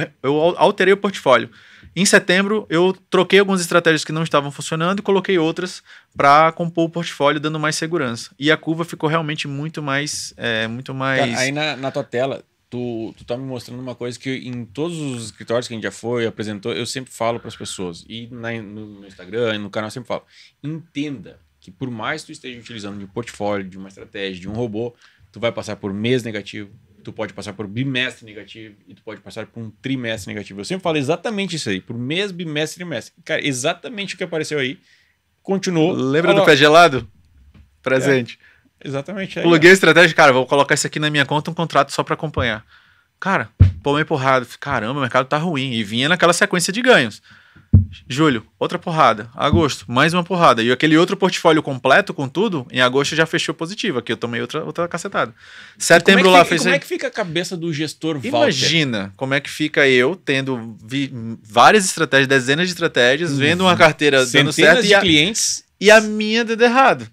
alterei o portfólio. Em setembro eu troquei algumas estratégias que não estavam funcionando e coloquei outras para compor o portfólio, dando mais segurança. E a curva ficou realmente muito mais... Cara, aí na tua tela, tu tá me mostrando uma coisa que em todos os escritórios que a gente já foi, apresentou, eu sempre falo para as pessoas. E no Instagram, no canal eu sempre falo. Entenda que por mais que tu esteja utilizando de um portfólio, de uma estratégia, de um robô, tu vai passar por mês negativo, tu pode passar por bimestre negativo e tu pode passar por um trimestre negativo. Eu sempre falo exatamente isso aí, por mês, bimestre, trimestre. Cara, exatamente o que apareceu aí. Continuou. Lembra do pé gelado? Presente. Exatamente. Aí, pluguei a estratégia, cara, vou colocar isso aqui na minha conta, um contrato só para acompanhar. Cara, tomei porrada. Caramba, o mercado tá ruim. E vinha naquela sequência de ganhos. Julho, outra porrada. Agosto, mais uma porrada. E aquele outro portfólio completo com tudo, em agosto já fechou positivo. Aqui eu tomei outra cacetada. Setembro lá fez... Como é que fica a cabeça do gestor Walter? Imagina como é que fica eu tendo várias estratégias, dezenas de estratégias, vendo uma carteira dando certo centenas de clientes e a minha dando errado.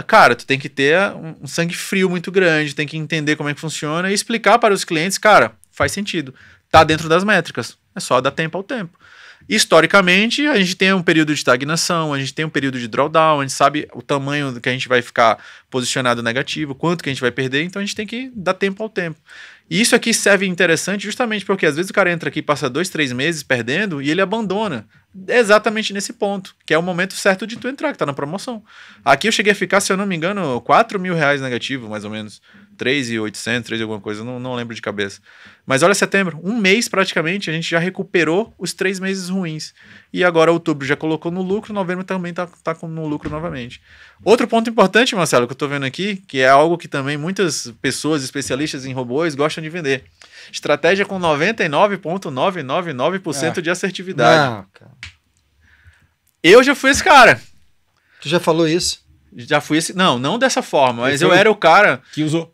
Cara, tu tem que ter um sangue frio muito grande, tem que entender como é que funciona e explicar para os clientes, cara, faz sentido. Tá dentro das métricas. É só dar tempo ao tempo. Historicamente, a gente tem um período de estagnação, a gente tem um período de drawdown, a gente sabe o tamanho que a gente vai ficar posicionado negativo, quanto que a gente vai perder, então a gente tem que dar tempo ao tempo. E isso aqui serve interessante justamente porque às vezes o cara entra aqui, passa 2, 3 meses perdendo e ele abandona exatamente nesse ponto, que é o momento certo de tu entrar, que tá na promoção. Aqui eu cheguei a ficar, se eu não me engano, R$4.000 negativo, mais ou menos. 3.800, 3 alguma coisa, não lembro de cabeça. Mas olha setembro, um mês praticamente, a gente já recuperou os 3 meses ruins. E agora outubro já colocou no lucro, novembro também tá no lucro novamente. Outro ponto importante, Marcelo, que eu tô vendo aqui, que é algo que também muitas pessoas especialistas em robôs gostam de vender. Estratégia com 99,999% de assertividade. Não, cara. Eu já fui esse cara. Tu já falou isso? Já fui esse... Não dessa forma, mas eu era o cara... Que usou.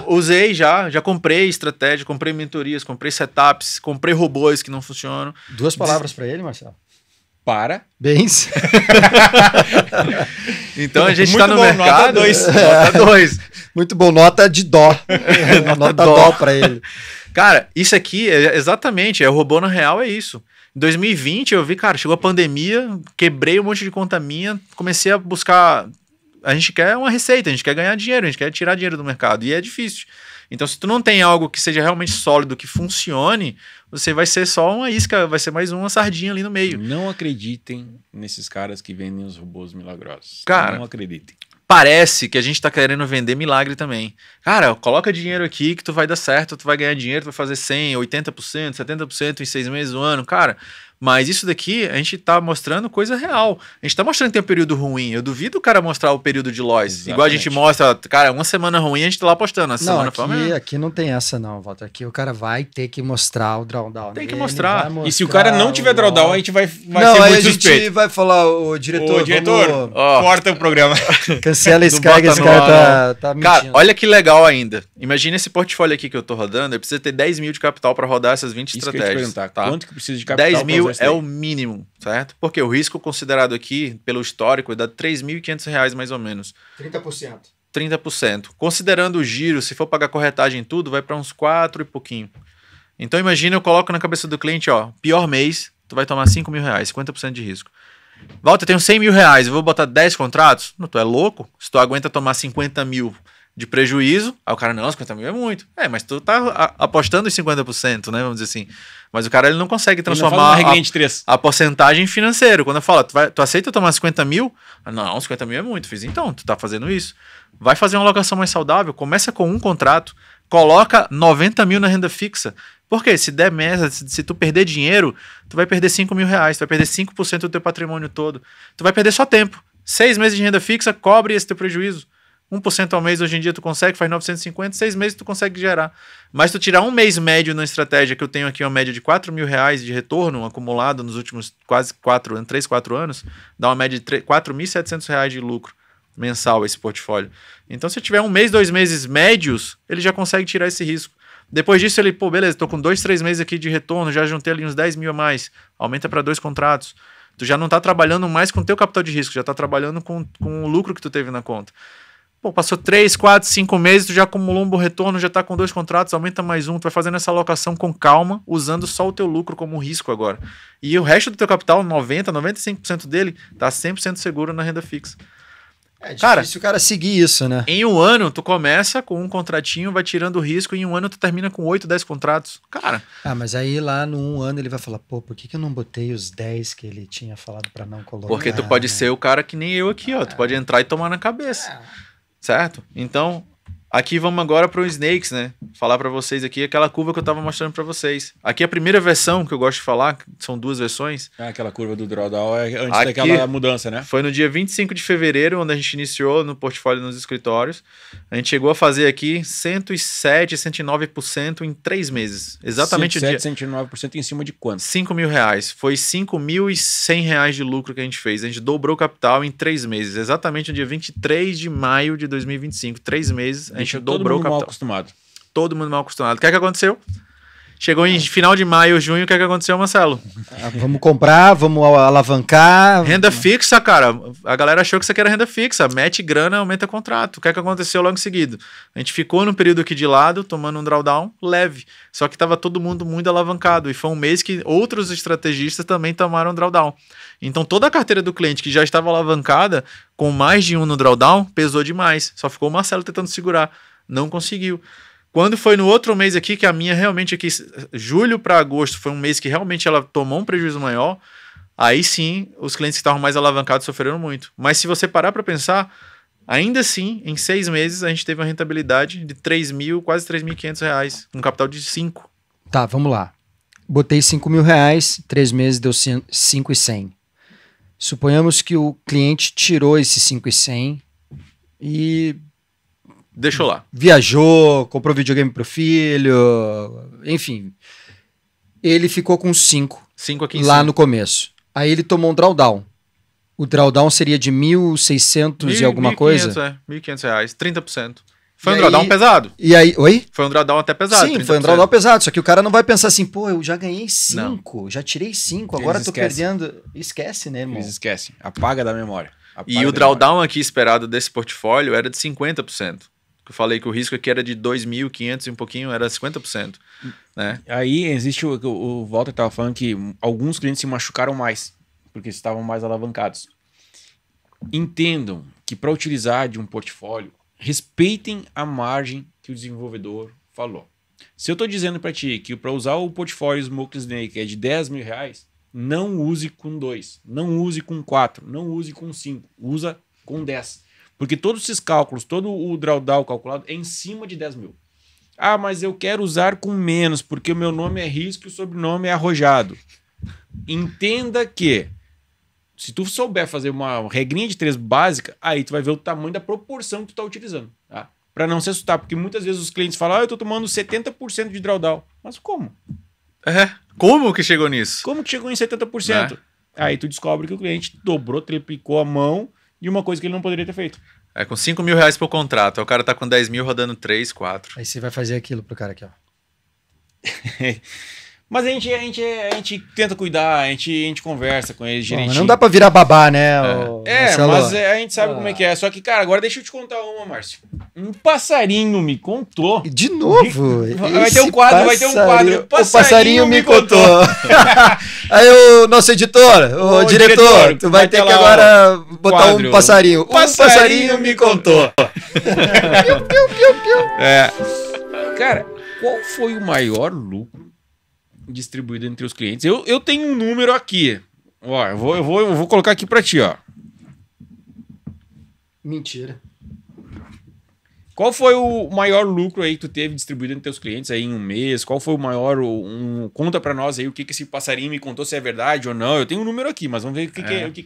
Usei já comprei estratégia, comprei mentorias, comprei setups, comprei robôs que não funcionam. 2 palavras para ele, Marcelo. Parabéns. Então a gente está no mercado. Nota 2. Muito bom, nota de dó. Nota dó para ele. Cara, isso aqui é exatamente, o robô na real é isso. Em 2020 eu vi, cara, chegou a pandemia, quebrei um monte de conta minha, comecei a buscar a gente quer uma receita, a gente quer ganhar dinheiro, a gente quer tirar dinheiro do mercado. E é difícil. Então, se tu não tem algo que seja realmente sólido, que funcione, você vai ser só uma isca, vai ser mais uma sardinha ali no meio. Não acreditem nesses caras que vendem os robôs milagrosos. Cara, não acreditem. Parece que a gente tá querendo vender milagre também. Cara, coloca dinheiro aqui que tu vai dar certo, tu vai ganhar dinheiro, tu vai fazer 100%, 80%, 70% em 6 meses, um ano. Cara, mas isso daqui a gente tá mostrando coisa real. A gente tá mostrando que tem um período ruim. Eu duvido o cara mostrar o período de loss. Exatamente. Igual a gente mostra, cara, uma semana ruim a gente tá lá postando. Não, aqui não tem essa não, Walter. Aqui o cara vai ter que mostrar o drawdown. Tem que mostrar. E se o cara não tiver drawdown, a gente vai ser não, muito aí a suspeito. gente vai falar, o diretor, corta o programa. Cancela esse cara, que esse cara tá mentindo. Cara, olha que legal ainda. Imagina esse portfólio aqui que eu tô rodando, eu preciso ter 10 mil de capital para rodar essas 20 estratégias. Que eu te perguntar, tá? Quanto que precisa de capital? 10 mil é o mínimo, certo? Porque o risco considerado aqui, pelo histórico, é de R$3.500 mais ou menos. 30%. 30%. Considerando o giro, se for pagar corretagem e tudo, vai para uns 4 e pouquinho. Então imagina, eu coloco na cabeça do cliente, ó, pior mês, tu vai tomar R$5.000, 50% de risco. Walter, eu tenho R$100.000, eu vou botar 10 contratos? Não, tu é louco? Se tu aguenta tomar 50 mil de prejuízo, aí o cara, não, 50 mil é muito. Mas tu tá apostando em 50%, né, vamos dizer assim. Mas o cara, ele não consegue transformar a porcentagem em financeiro. Quando eu falo, tu aceita tomar 50 mil? Não, 50 mil é muito. Fiz, então, tu tá fazendo isso. Vai fazer uma alocação mais saudável, começa com um contrato, coloca 90 mil na renda fixa. Porque se der merda, se tu perder dinheiro, tu vai perder R$5.000, tu vai perder 5% do teu patrimônio todo. Tu vai perder só tempo. 6 meses de renda fixa, cobre esse teu prejuízo. 1% ao mês hoje em dia tu consegue, faz 950, 6 meses tu consegue gerar. Mas tu tirar um mês médio na estratégia, que eu tenho aqui uma média de R$4.000 de retorno acumulado nos últimos quase 3, 4 anos, dá uma média de R$4.700 de lucro mensal esse portfólio. Então se eu tiver um mês, 2 meses médios, ele já consegue tirar esse risco. Depois disso ele, beleza, tô com 2, 3 meses aqui de retorno, já juntei ali uns 10 mil a mais, aumenta para 2 contratos. Tu já não tá trabalhando mais com o teu capital de risco, já tá trabalhando com o lucro que tu teve na conta. Passou 3, 4, 5 meses, tu já acumulou um bom retorno, já tá com 2 contratos, aumenta mais um, tu vai fazendo essa alocação com calma, usando só o teu lucro como risco agora. E o resto do teu capital, 90, 95% dele, tá 100% seguro na renda fixa. É difícil o cara seguir isso, né? Em um ano, tu começa com um contratinho, vai tirando o risco, e em um ano tu termina com 8, 10 contratos. Cara... mas aí lá no 1 ano ele vai falar, por que eu não botei os 10 que ele tinha falado pra não colocar? Porque tu pode ser o cara que nem eu aqui, ó. Tu pode entrar e tomar na cabeça. Certo? Então, aqui vamos agora para o Snakes, né? Falar para vocês aqui aquela curva que eu estava mostrando para vocês. Aqui a primeira versão que eu gosto de falar, são 2 versões. Aquela curva do drawdown é antes daquela mudança, né? Foi no dia 25 de fevereiro, onde a gente iniciou no portfólio nos escritórios. A gente chegou a fazer aqui 107, 109% em 3 meses. Exatamente 107, 109% em cima de quanto? R$5.000. Foi R$5.100 de lucro que a gente fez. A gente dobrou o capital em 3 meses. Exatamente no dia 23 de maio de 2025. 3 meses, a gente dobrou o capital. Mal acostumado. Todo mundo mal acostumado. O que é que aconteceu? Chegou em final de maio, junho, o que é que aconteceu, Marcelo? Vamos comprar, vamos alavancar. Renda fixa, cara. A galera achou que isso aqui era renda fixa. Mete grana, aumenta contrato. O que é que aconteceu logo em seguida? A gente ficou num período aqui de lado, tomando um drawdown leve. Só que estava todo mundo muito alavancado. E foi um mês que outros estrategistas também tomaram drawdown. Então toda a carteira do cliente que já estava alavancada, com mais de um no drawdown, pesou demais. Só ficou o Marcelo tentando segurar. Não conseguiu. Quando foi no outro mês aqui, que a minha realmente aqui, julho para agosto, foi um mês que realmente ela tomou um prejuízo maior, aí sim, os clientes que estavam mais alavancados sofreram muito. Mas se você parar para pensar, ainda assim, em 6 meses, a gente teve uma rentabilidade de quase R$3.500, um capital de 5. Tá, vamos lá. Botei R$5.000, 3 meses deu 5.100. Suponhamos que o cliente tirou esse 5.100 e... deixou lá. Viajou, comprou videogame pro filho, enfim. Ele ficou com 5 aqui lá no começo. Aí ele tomou um drawdown. O drawdown seria de 1.600 e alguma coisa? R$1.500, 30%. Foi um drawdown pesado. E aí, oi? Foi um drawdown até pesado. Sim, 30%. Foi um drawdown pesado. Só que o cara não vai pensar assim, eu já ganhei 5, já tirei 5, agora tô perdendo. Esquece, né, irmão? Eles esquecem. Apaga da memória. E o drawdown aqui esperado desse portfólio era de 50%. Eu falei que o risco aqui era de 2.500 e um pouquinho, era 50%. Né? Aí existe o Walter estava falando que alguns clientes se machucaram mais, porque estavam mais alavancados. Entendam que para utilizar de um portfólio, respeitem a margem que o desenvolvedor falou. Se eu estou dizendo para ti que para usar o portfólio Smoke Snake é de 10 mil reais, não use com 2, não use com 4, não use com 5, usa com 10. Porque todos esses cálculos, todo o drawdown calculado é em cima de 10 mil. Ah, mas eu quero usar com menos, porque o meu nome é Risco e o sobrenome é Arrojado. Entenda que, se tu souber fazer uma regrinha de 3 básica, aí tu vai ver o tamanho da proporção que tu está utilizando. Tá? Para não se assustar, porque muitas vezes os clientes falam, eu estou tomando 70% de drawdown. Mas como? Como que chegou nisso? Como que chegou em 70%? Aí tu descobre que o cliente dobrou, triplicou a mão de uma coisa que ele não poderia ter feito. Com 5 mil reais por contrato. O cara tá com 10 mil rodando 3, 4. Aí você vai fazer aquilo pro cara aqui, ó. Mas a gente tenta cuidar, a gente conversa com eles direitinho. Não dá pra virar babá, né? Mas a gente sabe como é que é. Só que, cara, agora deixa eu te contar uma, Márcio. Um passarinho me contou. De novo? Vai ter um quadro. O passarinho me contou. Aí o nosso editor, o diretor, tu vai ter que agora botar quadro. Um passarinho. Um passarinho me contou. Cara, qual foi o maior lucro distribuído entre os clientes? Eu tenho um número aqui. Ó, eu vou colocar aqui pra ti, ó. Mentira. Qual foi o maior lucro aí que tu teve distribuído entre teus clientes aí em um mês? Qual foi o maior... conta pra nós aí o que esse passarinho me contou, se é verdade ou não. Eu tenho um número aqui, mas vamos ver o que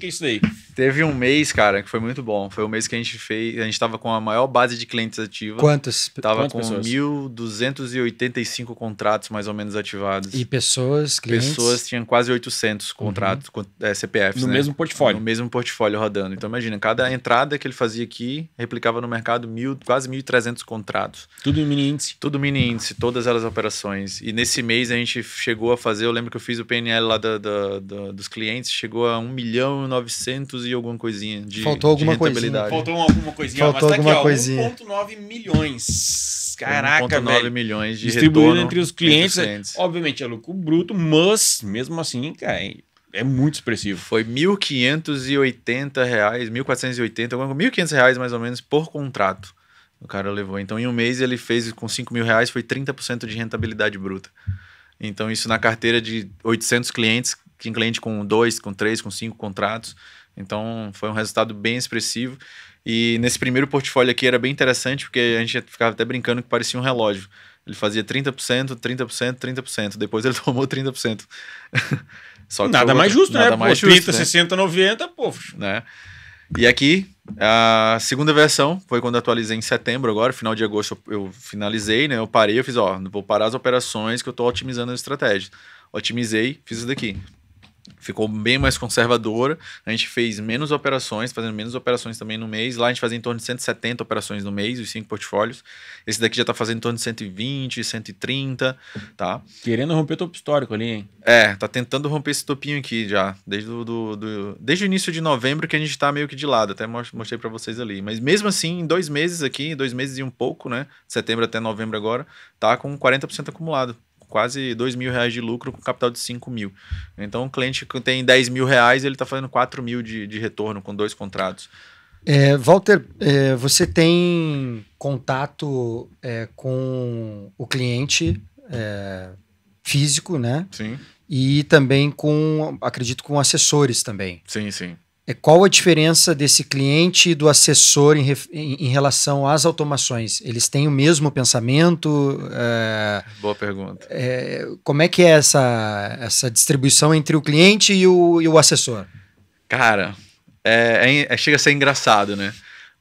é isso daí. Teve um mês, cara, que foi muito bom. Foi o mês que a gente tava com a maior base de clientes ativa. Quantos? Tava Quantas com pessoas? 1.285 contratos mais ou menos ativados. E pessoas, clientes? Pessoas tinham quase 800 contratos, CPFs, no mesmo portfólio. No mesmo portfólio rodando. Então imagina, cada entrada que ele fazia aqui, replicava no mercado quase 1.300 contratos. Tudo em mini índice. Tudo mini índice, todas elas operações. E nesse mês a gente chegou a fazer, eu lembro que eu fiz o PNL lá dos clientes, chegou a 1.900.000 e alguma coisinha de rentabilidade. Faltou alguma coisinha. Faltou mas tá alguma aqui, coisinha. 1,9 milhões. Caraca, 1,9 milhões de distribuído retorno entre os clientes. Obviamente é lucro bruto, mas mesmo assim, cara, é muito expressivo. Foi R$ 1.580, R$ 1.480, R$ 1.500 mais ou menos por contrato. O cara levou. Então, em um mês, ele fez com 5 mil reais, foi 30% de rentabilidade bruta. Então, isso na carteira de 800 clientes, tinha cliente com 2, com 3, com 5 contratos. Então, foi um resultado bem expressivo. E nesse primeiro portfólio aqui era bem interessante, porque a gente ficava até brincando que parecia um relógio. Ele fazia 30%, 30%, 30%. Depois ele tomou 30%. Só que nada mais justo, nada né? Mais 30, justo, 60, 90, pô. Né? E aqui, a segunda versão foi quando eu atualizei em setembro agora, final de agosto eu finalizei, né? Eu parei, eu fiz, vou parar as operações que eu tô otimizando a estratégia. Otimizei, fiz isso daqui. Ficou bem mais conservadora, a gente fez menos operações, fazendo menos operações também no mês. Lá a gente fazia em torno de 170 operações no mês, os 5 portfólios. Esse daqui já tá fazendo em torno de 120, 130, tá? Querendo romper o topo histórico ali, hein? Tá tentando romper esse topinho aqui já, desde o início de novembro que a gente tá meio que de lado, até mostrei pra vocês ali. Mas mesmo assim, em 2 meses aqui, 2 meses e um pouco, né? Setembro até novembro agora, tá com 40% acumulado. Quase 2 mil reais de lucro com capital de 5 mil. Então, um cliente que tem 10 mil reais, ele está fazendo 4 mil de retorno com 2 contratos. Walter, você tem contato com o cliente físico, né? Sim. E também acredito, com assessores também. Sim, sim. Qual a diferença desse cliente e do assessor em relação às automações? Eles têm o mesmo pensamento? Boa pergunta. Como é que é essa distribuição entre o cliente e o assessor? Cara, chega a ser engraçado, né?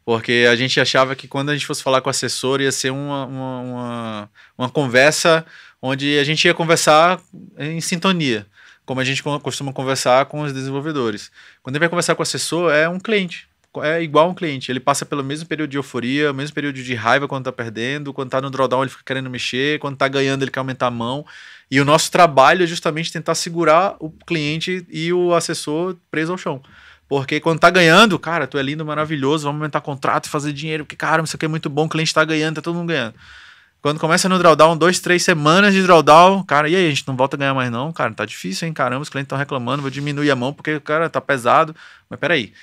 Porque a gente achava que quando a gente fosse falar com o assessor ia ser uma conversa onde a gente ia conversar em sintonia, como a gente costuma conversar com os desenvolvedores. Quando ele vai conversar com o assessor, é um cliente. É igual um cliente. Ele passa pelo mesmo período de euforia, o mesmo período de raiva quando tá perdendo, quando tá no drawdown ele fica querendo mexer, quando tá ganhando ele quer aumentar a mão. E o nosso trabalho é justamente tentar segurar o cliente e o assessor preso ao chão. Porque quando tá ganhando, cara, tu é lindo, maravilhoso, vamos aumentar contrato e fazer dinheiro, porque, cara, isso aqui é muito bom, o cliente tá ganhando, tá todo mundo ganhando. Quando começa no drawdown, 2, 3 semanas de drawdown, cara, e aí, a gente não volta a ganhar mais não? Cara, tá difícil, hein? Caramba, os clientes estão reclamando, vou diminuir a mão porque, cara, tá pesado. Mas peraí,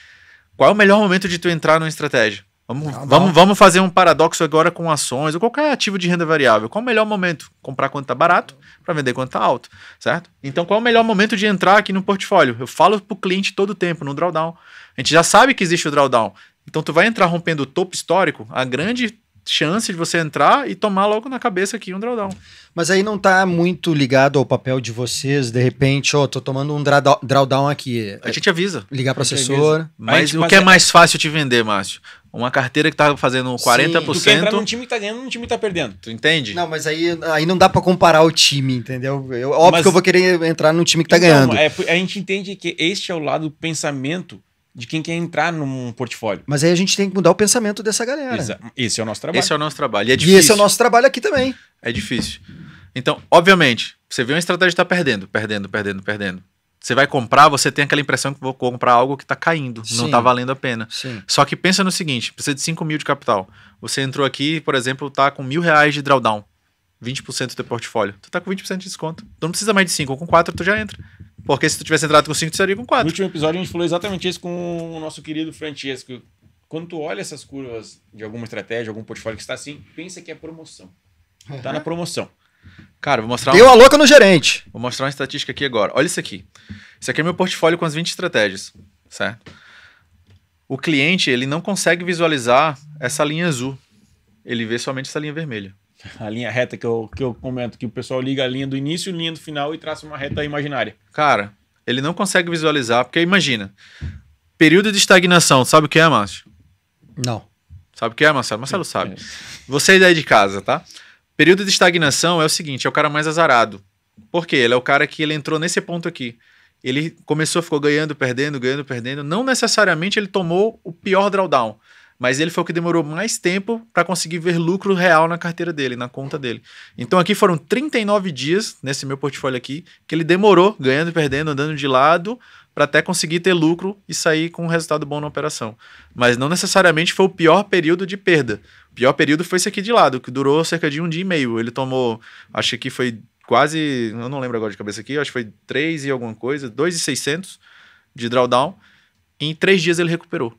Qual é o melhor momento de tu entrar numa estratégia? Vamos fazer um paradoxo agora com ações ou qualquer ativo de renda variável. Qual é o melhor momento? Comprar quando está barato para vender quando está alto, certo? Então, qual é o melhor momento de entrar aqui no portfólio? Eu falo para o cliente todo o tempo, no drawdown. A gente já sabe que existe o drawdown. Então, tu vai entrar rompendo o topo histórico, a grande chance de você entrar e tomar logo na cabeça aqui um drawdown. Mas aí não tá muito ligado ao papel de vocês, de repente, tô tomando um drawdown aqui. A gente avisa. Ligar para o assessor. Mas o que é mais fácil te vender, Márcio? Uma carteira que tá fazendo 40%. Tu quer entrar num time que tá ganhando, num time que tá perdendo. Tu entende? Não, mas aí não dá para comparar o time, entendeu? Óbvio que eu vou querer entrar num time que tá ganhando. A gente entende que este é o lado do pensamento de quem quer entrar num portfólio. Mas aí a gente tem que mudar o pensamento dessa galera. Esse é o nosso trabalho. Esse é o nosso trabalho. E é difícil. E esse é o nosso trabalho aqui também. É difícil. Então, obviamente, você vê uma estratégia que tá perdendo. Você vai comprar, você tem aquela impressão que vou comprar algo que tá caindo, não tá valendo a pena. Sim. Só que pensa no seguinte, precisa de 5 mil de capital. Você entrou aqui, por exemplo, tá com R$1.000 de drawdown, 20% do teu portfólio. Tu tá com 20% de desconto. Tu não precisa mais de 5, com 4 tu já entra. Porque se tu tivesse entrado com 5, tu estaria com 4. No último episódio a gente falou exatamente isso com o nosso querido Francesco. Quando tu olha essas curvas de alguma estratégia, algum portfólio que está assim, pensa que é promoção. Tá na promoção. Cara, vou mostrar Deu a louca no gerente. Vou mostrar uma estatística aqui agora. Olha isso aqui. Isso aqui é meu portfólio com as 20 estratégias, certo? O cliente, ele não consegue visualizar essa linha azul. Ele vê somente essa linha vermelha. A linha reta que eu comento, que o pessoal liga a linha do início e a linha do final e traça uma reta imaginária. Cara, ele não consegue visualizar, porque imagina, período de estagnação, sabe o que é, Márcio? Não. Sabe o que é, Marcelo? Marcelo sabe. Você daí de casa, tá? Período de estagnação é o seguinte, é o cara mais azarado. Por quê? Ele é o cara que ele entrou nesse ponto aqui. Ele começou, ficou ganhando, perdendo. Não necessariamente ele tomou o pior drawdown, mas ele foi o que demorou mais tempo para conseguir ver lucro real na carteira dele, na conta dele. Então aqui foram 39 dias, nesse meu portfólio aqui, que ele demorou, ganhando e perdendo, andando de lado, para até conseguir ter lucro e sair com um resultado bom na operação. Mas não necessariamente foi o pior período de perda. O pior período foi esse aqui de lado, que durou cerca de 1 dia e meio. Ele tomou, acho que foi quase, eu não lembro agora de cabeça aqui, acho que foi 3 e alguma coisa, 2.600 de drawdown. Em 3 dias ele recuperou.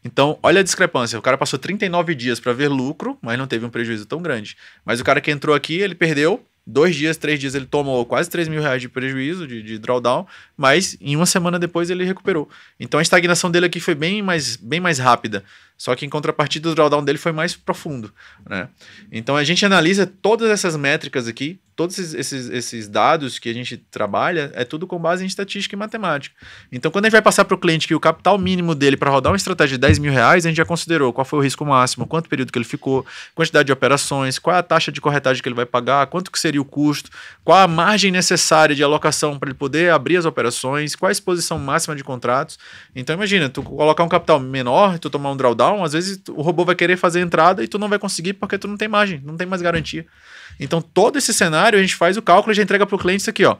Então, olha a discrepância. O cara passou 39 dias para ver lucro, mas não teve um prejuízo tão grande. Mas o cara que entrou aqui, ele perdeu 2 dias, 3 dias, ele tomou quase R$3.000 de prejuízo, de drawdown, mas em 1 semana depois ele recuperou. Então a estagnação dele aqui foi bem mais rápida, só que em contrapartida o drawdown dele foi mais profundo, né? Então a gente analisa todas essas métricas aqui, todos esses dados que a gente trabalha, é tudo com base em estatística e matemática. Então quando a gente vai passar para o cliente que o capital mínimo dele para rodar uma estratégia de R$10.000, a gente já considerou qual foi o risco máximo, quanto período que ele ficou, quantidade de operações, qual é a taxa de corretagem que ele vai pagar, quanto que seria o custo, qual a margem necessária de alocação para ele poder abrir as operações, qual a exposição máxima de contratos. Então imagina, tu colocar um capital menor, tu tomar um drawdown, às vezes o robô vai querer fazer entrada e tu não vai conseguir porque tu não tem margem, não tem mais garantia. Então todo esse cenário a gente faz o cálculo e já entrega para o cliente isso aqui, ó.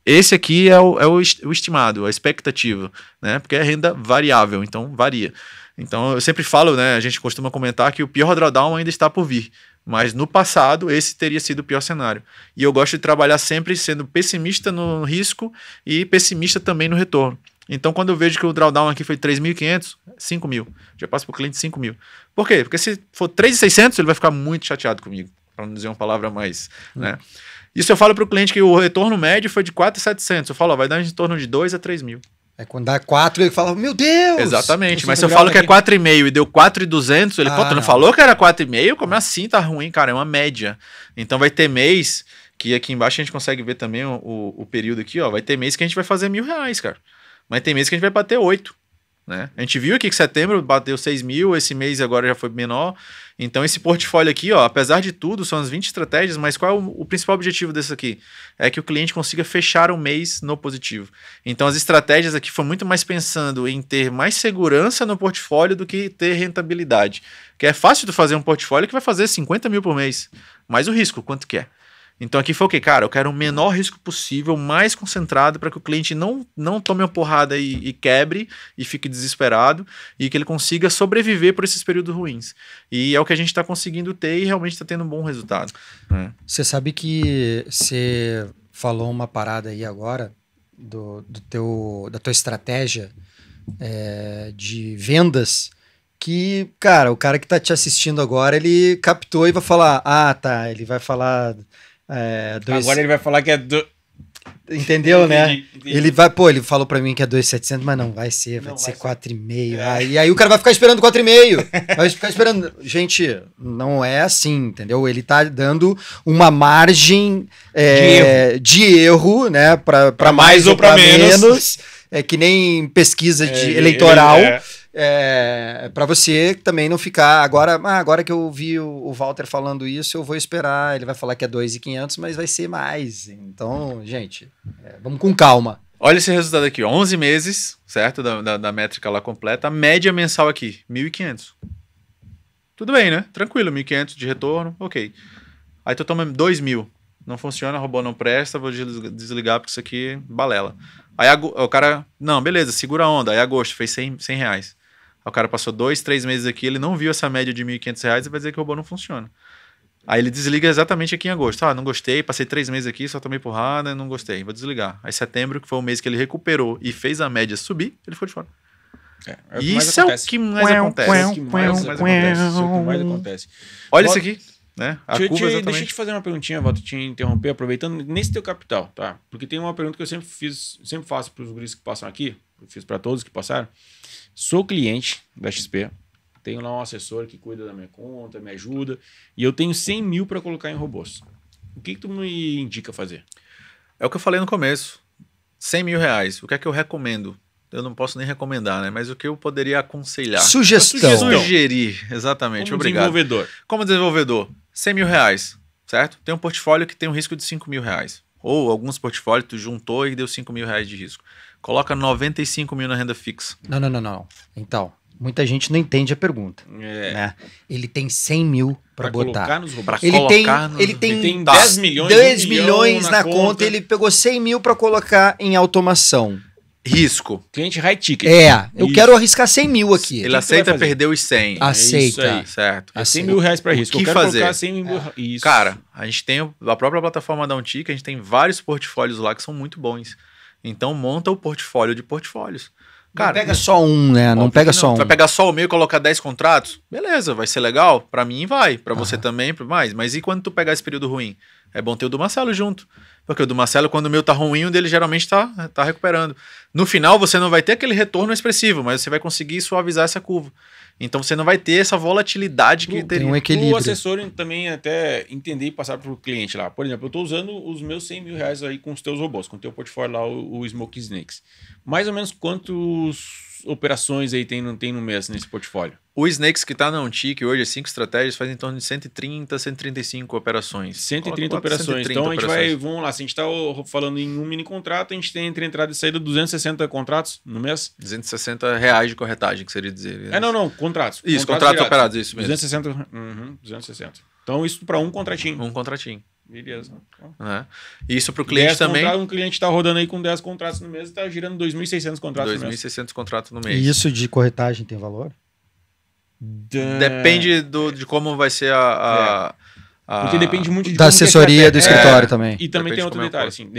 Esse aqui é o estimado, a expectativa, né? Porque é renda variável, então varia. Então eu sempre falo, né? A gente costuma comentar que o pior drawdown ainda está por vir. Mas no passado, esse teria sido o pior cenário. E eu gosto de trabalhar sempre sendo pessimista no risco e pessimista também no retorno. Então, quando eu vejo que o drawdown aqui foi 3.500, 5.000. Já passo para o cliente 5.000. Por quê? Porque se for 3.600, ele vai ficar muito chateado comigo, para não dizer uma palavra mais, né? Isso eu falo para o cliente que o retorno médio foi de 4.700. Eu falo, ó, vai dar em torno de 2 a 3.000. Quando dá 4, ele fala, meu Deus! Exatamente, mas se eu falo que é 4,5 e deu 4.200, ele, pô, tu não falou que era 4,5? Como assim tá ruim, cara? É uma média. Então vai ter mês, que aqui embaixo a gente consegue ver também o período aqui, ó. Vai ter mês que a gente vai fazer R$1.000, cara. Mas tem mês que a gente vai bater 8, né? A gente viu aqui que setembro bateu 6.000, esse mês agora já foi menor. Então esse portfólio aqui, ó, apesar de tudo, são as 20 estratégias, mas qual é o principal objetivo desse aqui? É que o cliente consiga fechar o mês no positivo. Então as estratégias aqui foram muito mais pensando em ter mais segurança no portfólio do que ter rentabilidade. Porque é fácil de fazer um portfólio que vai fazer 50 mil por mês, mas o risco, quanto que é? Então aqui foi o que, cara? Eu quero o menor risco possível, mais concentrado, para que o cliente não tome uma porrada e quebre e fique desesperado e que ele consiga sobreviver por esses períodos ruins. E é o que a gente está conseguindo ter e realmente está tendo um bom resultado. Você sabe que você falou uma parada aí agora da tua estratégia de vendas que, cara, o cara que tá te assistindo agora, ele captou e vai falar, tá, ele vai falar... Agora ele vai falar que é... Entendeu, né? Entendi. Ele falou pra mim que é 2.700, mas não vai ser, vai ser 4,5. E aí o cara vai ficar esperando 4,5. Vai ficar esperando. Gente, não é assim, entendeu? Ele tá dando uma margem de erro, né? Pra mais ou pra menos. É que nem pesquisa eleitoral. Para você também não ficar agora que eu vi o Walter falando isso, eu vou esperar, ele vai falar que é 2.500, mas vai ser mais. Então, gente, vamos com calma. Olha esse resultado aqui, ó, 11 meses, certo? Da métrica lá completa, a média mensal aqui, 1.500. Tudo bem, né? Tranquilo, 1.500 de retorno, ok. Aí tu toma 2.000, não funciona, robô não presta, vou desligar porque isso aqui é balela. Aí o cara, não, beleza, segura a onda, aí agosto, fez 100 reais. O cara passou 2, 3 meses aqui, ele não viu essa média de R$1.500 e vai dizer que o robô não funciona. Aí ele desliga exatamente aqui em agosto. Não gostei, passei 3 meses aqui, só tomei porrada, não gostei, vou desligar. Aí setembro, que foi o mês que ele recuperou e fez a média subir, ele foi de fora. Isso é o que mais acontece. É o que mais acontece. Olha isso aqui, né? Deixa eu te fazer uma perguntinha, Walter, te interromper, aproveitando nesse teu capital, tá? Porque tem uma pergunta que eu sempre faço para os guris que passam aqui, eu fiz para todos que passaram. Sou cliente da XP, tenho lá um assessor que cuida da minha conta, me ajuda, e eu tenho 100 mil para colocar em robôs. O que tu me indica fazer? É o que eu falei no começo. 100 mil reais. O que é que eu recomendo? Eu não posso nem recomendar, né? Mas o que eu poderia aconselhar? Sugestão. Sugerir, exatamente. Como obrigado. Desenvolvedor. Como desenvolvedor, 100 mil reais, certo? Tem um portfólio que tem um risco de 5 mil reais. Ou alguns portfólios tu juntou e deu 5 mil reais de risco. Coloca 95 mil na renda fixa. Não. Então, muita gente não entende a pergunta. Né? Ele tem 100 mil para botar. Ele tem 10 milhões, 10 milhões na conta. Ele pegou 100 mil para colocar em automação. Risco. Cliente high ticket. Eu quero arriscar 100 mil aqui. Ele aceita perder os 100. Aceita. Isso certo. É 100 mil reais para risco. O que fazer? Colocar 100 mil... Isso. Cara, a gente tem a própria plataforma da Untic, a gente tem vários portfólios lá que são muito bons. Então monta o portfólio de portfólios. Cara, não pega só um, né? Não pega só um. Vai pegar só o meu e colocar 10 contratos? Beleza, vai ser legal. Pra mim vai. Pra você também, mais. Mas e quando tu pegar esse período ruim? É bom ter o do Marcelo junto. Porque o do Marcelo, quando o meu tá ruim, o dele geralmente tá recuperando. No final, você não vai ter aquele retorno expressivo, mas você vai conseguir suavizar essa curva. Então você não vai ter essa volatilidade que teria. Um equilíbrio. O assessor também até entender e passar para o cliente lá. Por exemplo, eu estou usando os meus 100 mil reais aí com os teus robôs, com o teu portfólio lá, o Smoke Snakes. Mais ou menos quantas operações aí tem no mês nesse portfólio? O Snakes que está na Untic hoje, as 5 estratégias, faz em torno de 130, 135 operações. 130 operações. Então a gente vamos lá, se a gente está falando em um mini contrato, a gente tem entre entrada e saída 260 contratos no mês? 260 reais de corretagem, que seria dizer. Não, contratos. Isso, contratos operados, isso mesmo. 260. Então isso para um contratinho. Um contratinho. Beleza. Isso para o cliente também. Um cliente está rodando aí com 10 contratos no mês e está girando 2.600 contratos no mês. 2.600 contratos no mês. E isso de corretagem tem valor? Depende de como vai ser porque depende muito da assessoria do escritório também. E também tem outro detalhe, assim,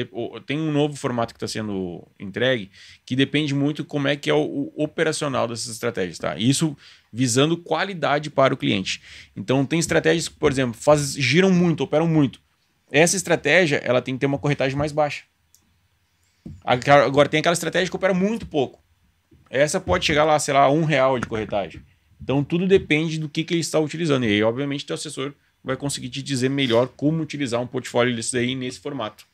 tem um novo formato que está sendo entregue que depende muito como é que é o operacional dessas estratégias, tá? Isso visando qualidade para o cliente. Então tem estratégias que, por exemplo, giram muito, operam muito. Essa estratégia, ela tem que ter uma corretagem mais baixa. Agora tem aquela estratégia que opera muito pouco. Essa pode chegar lá, sei lá, R$1 de corretagem. Então tudo depende do que ele está utilizando. E aí, obviamente, o teu assessor vai conseguir te dizer melhor como utilizar um portfólio desse daí nesse formato.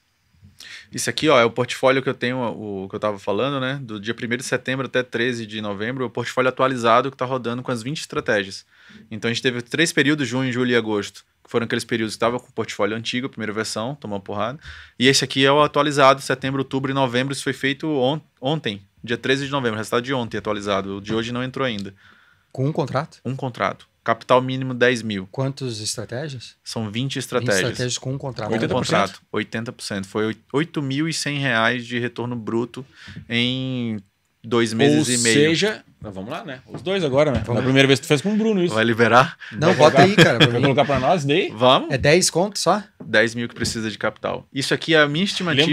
Isso aqui, ó, é o portfólio que eu tenho, o que eu estava falando, né? Do dia 1º de setembro até 13 de novembro, o portfólio atualizado que está rodando com as 20 estratégias. Então a gente teve 3 períodos, junho, julho e agosto, que foram aqueles períodos que estavam com o portfólio antigo, a primeira versão, tomou uma porrada. E esse aqui é o atualizado, setembro, outubro e novembro. Isso foi feito ontem, dia 13 de novembro, resultado de ontem atualizado. O de hoje não entrou ainda. Com um contrato? Um contrato. Capital mínimo 10 mil. Quantas estratégias? São 20 estratégias. 20 estratégias com um contrato. 80%. Foi R$8.100 de retorno bruto em 2 meses e meio. Ou seja, vamos lá, né? Os dois agora, né? Foi a primeira vez que tu fez com o Bruno isso. Vai liberar? Não, bota aí, cara. Vai colocar pra nós daí? Vamos. É 10 conto só? 10 mil que precisa de capital. Isso aqui é a minha estimativa.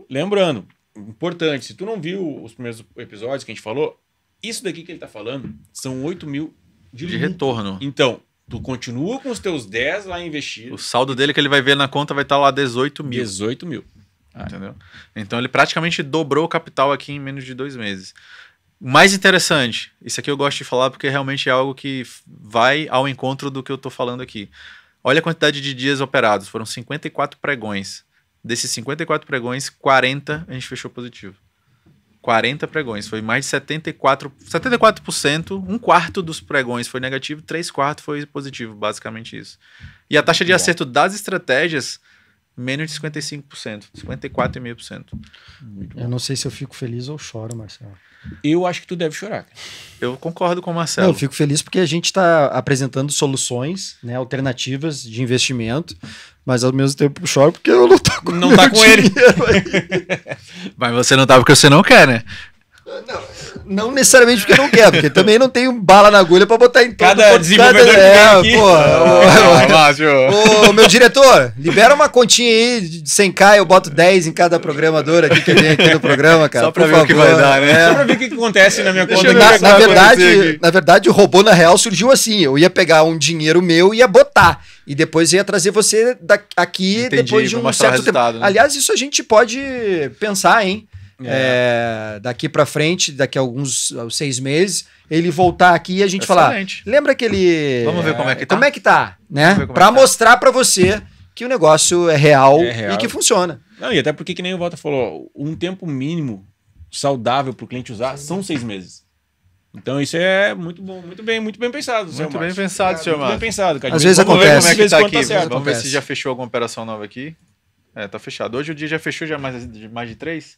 Lembrando, importante, se tu não viu os primeiros episódios que a gente falou, isso daqui que ele tá falando são 8 mil de retorno. Então, tu continua com os teus 10 lá investidos. O saldo dele que ele vai ver na conta vai estar lá 18 mil. 18 mil. Entendeu? Então ele praticamente dobrou o capital aqui em menos de 2 meses. O mais interessante, isso aqui eu gosto de falar porque realmente é algo que vai ao encontro do que eu tô falando aqui. Olha a quantidade de dias operados, foram 54 pregões. Desses 54 pregões, 40 a gente fechou positivo. 40 pregões, foi mais de 74%, um quarto dos pregões foi negativo, 3/4 foi positivo, basicamente isso. E a taxa de acerto das estratégias, menos de 55%, 54,5%. Eu não sei se eu fico feliz ou choro, Marcelo. Eu acho que tu deve chorar, cara. Eu concordo com o Marcelo. Não, eu fico feliz porque a gente está apresentando soluções, né, alternativas de investimento, mas ao mesmo tempo choro porque eu não tô com, não tá com ele. Mas você não tá porque você não quer, né? Não necessariamente porque eu não quero, porque também não tenho bala na agulha pra botar em todo cada desenvolvedor que vem aqui. Ô, meu diretor, libera uma continha aí de 100k, eu boto 10 em cada programador aqui que vem aqui no programa, cara. Só pra ver o que vai dar, né? Só pra ver o que acontece na minha conta. Na verdade, o robô na real surgiu assim, eu ia pegar um dinheiro meu e ia botar. E depois ia trazer você aqui. Entendi, depois de um certo tempo. Né? Aliás, isso a gente pode pensar, hein? Daqui pra frente, daqui a alguns 6 meses, ele voltar aqui e a gente falar. Lembra aquele. Vamos ver como é que tá. Como é que tá, né? Pra mostrar pra você que o negócio é real e que funciona. Não, e até porque, que nem o Walter falou, um tempo mínimo saudável pro cliente usar são 6 meses. Então isso é muito bom, muito bem pensado. Muito bem pensado, senhor Márcio. Muito bem pensado, cara. Às vezes acontece. Vamos ver como é que tá aqui. Vamos Vamos ver se já fechou alguma operação nova aqui. Tá fechado. Hoje o dia já fechou já mais de 3.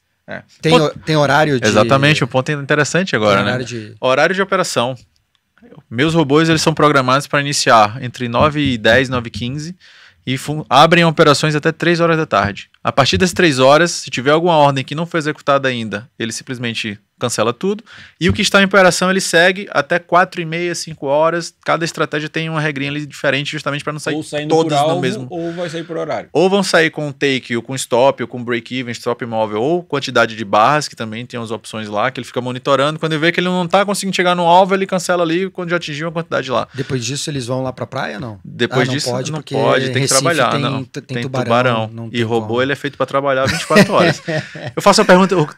Tem horário de... Exatamente, o ponto é interessante agora, né? Horário de operação. Meus robôs, eles são programados para iniciar entre 9h10 e 9h15 e abrem operações até 3 horas da tarde. A partir das 3 horas, se tiver alguma ordem que não foi executada ainda, ele simplesmente cancela tudo. E o que está em operação, ele segue até 4h30, 5 horas. Cada estratégia tem uma regrinha ali diferente, justamente para não sair todas no mesmo. Ou vai sair por horário. Ou vão sair com take, ou com stop, ou com break-even, stop imóvel, ou quantidade de barras, que também tem as opções lá, que ele fica monitorando. Quando ele vê que ele não está conseguindo chegar no alvo, ele cancela ali quando já atingiu uma quantidade lá. Depois disso, eles vão lá para a praia, não? Depois disso, não pode, tem que trabalhar. Tem tubarão. E robô, ele é feito para trabalhar 24 horas. Eu faço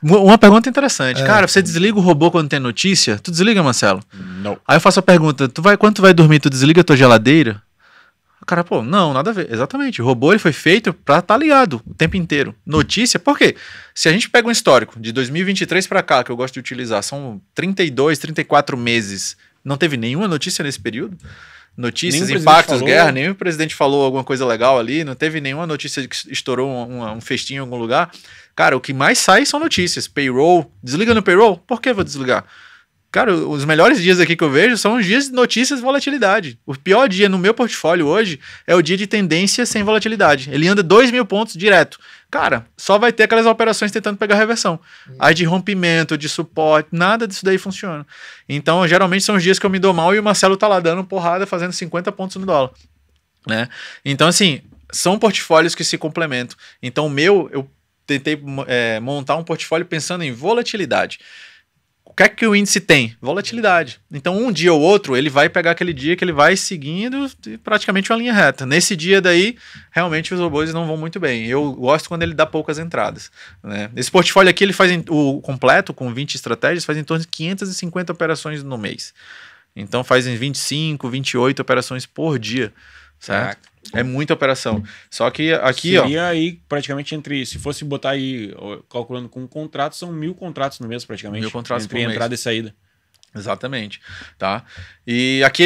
uma pergunta interessante. Cara, você desliga o robô quando tem notícia? Tu desliga, Marcelo? Não. Aí eu faço a pergunta, quando tu vai dormir, tu desliga a tua geladeira? O cara, não, nada a ver. Exatamente, o robô ele foi feito pra estar ligado o tempo inteiro. Notícia, por quê? Se a gente pega um histórico de 2023 pra cá, que eu gosto de utilizar, são 32, 34 meses, não teve nenhuma notícia nesse período? Notícias, impactos, guerra, nenhum presidente falou alguma coisa legal ali, não teve nenhuma notícia que estourou um festim em algum lugar. Cara, o que mais sai são notícias. Payroll, desliga no payroll? Por que vou desligar? Cara, os melhores dias aqui que eu vejo são os dias de notícias e volatilidade. O pior dia no meu portfólio hoje é o dia de tendência sem volatilidade. Ele anda 2.000 pontos direto. Cara, só vai ter aquelas operações tentando pegar reversão. As de rompimento, de suporte, nada disso daí funciona. Então, geralmente são os dias que eu me dou mal e o Marcelo tá lá dando porrada, fazendo 50 pontos no dólar. Né? Então, assim, são portfólios que se complementam. Então, eu tentei montar um portfólio pensando em volatilidade. O que é que o índice tem? Volatilidade. Então, um dia ou outro, ele vai pegar aquele dia que ele vai seguindo praticamente uma linha reta. Nesse dia daí, realmente os robôs não vão muito bem. Eu gosto quando ele dá poucas entradas. Né? Esse portfólio aqui, ele faz o completo, com 20 estratégias, faz em torno de 550 operações no mês. Então, faz em 25, 28 operações por dia. Certo? É muita operação. Só que aqui, seria aí praticamente se fosse botar aí, calculando com contratos, são 1.000 contratos no mês praticamente. 1.000 contratos entre entrada e saída. Exatamente. Tá? E aqui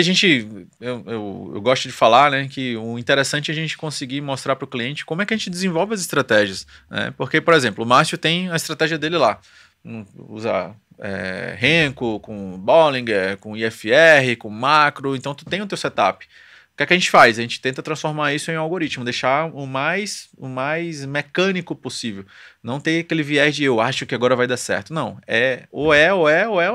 eu gosto de falar, né, que o interessante é a gente conseguir mostrar para o cliente como é que a gente desenvolve as estratégias. Né? Porque, por exemplo, o Márcio tem a estratégia dele lá. Usa Renko, com Bollinger, com IFR, com macro. Então, tu tem o teu setup. O que é que a gente faz? A gente tenta transformar isso em um algoritmo, deixar o mais mecânico possível. Não ter aquele viés de eu acho que agora vai dar certo. Não, ou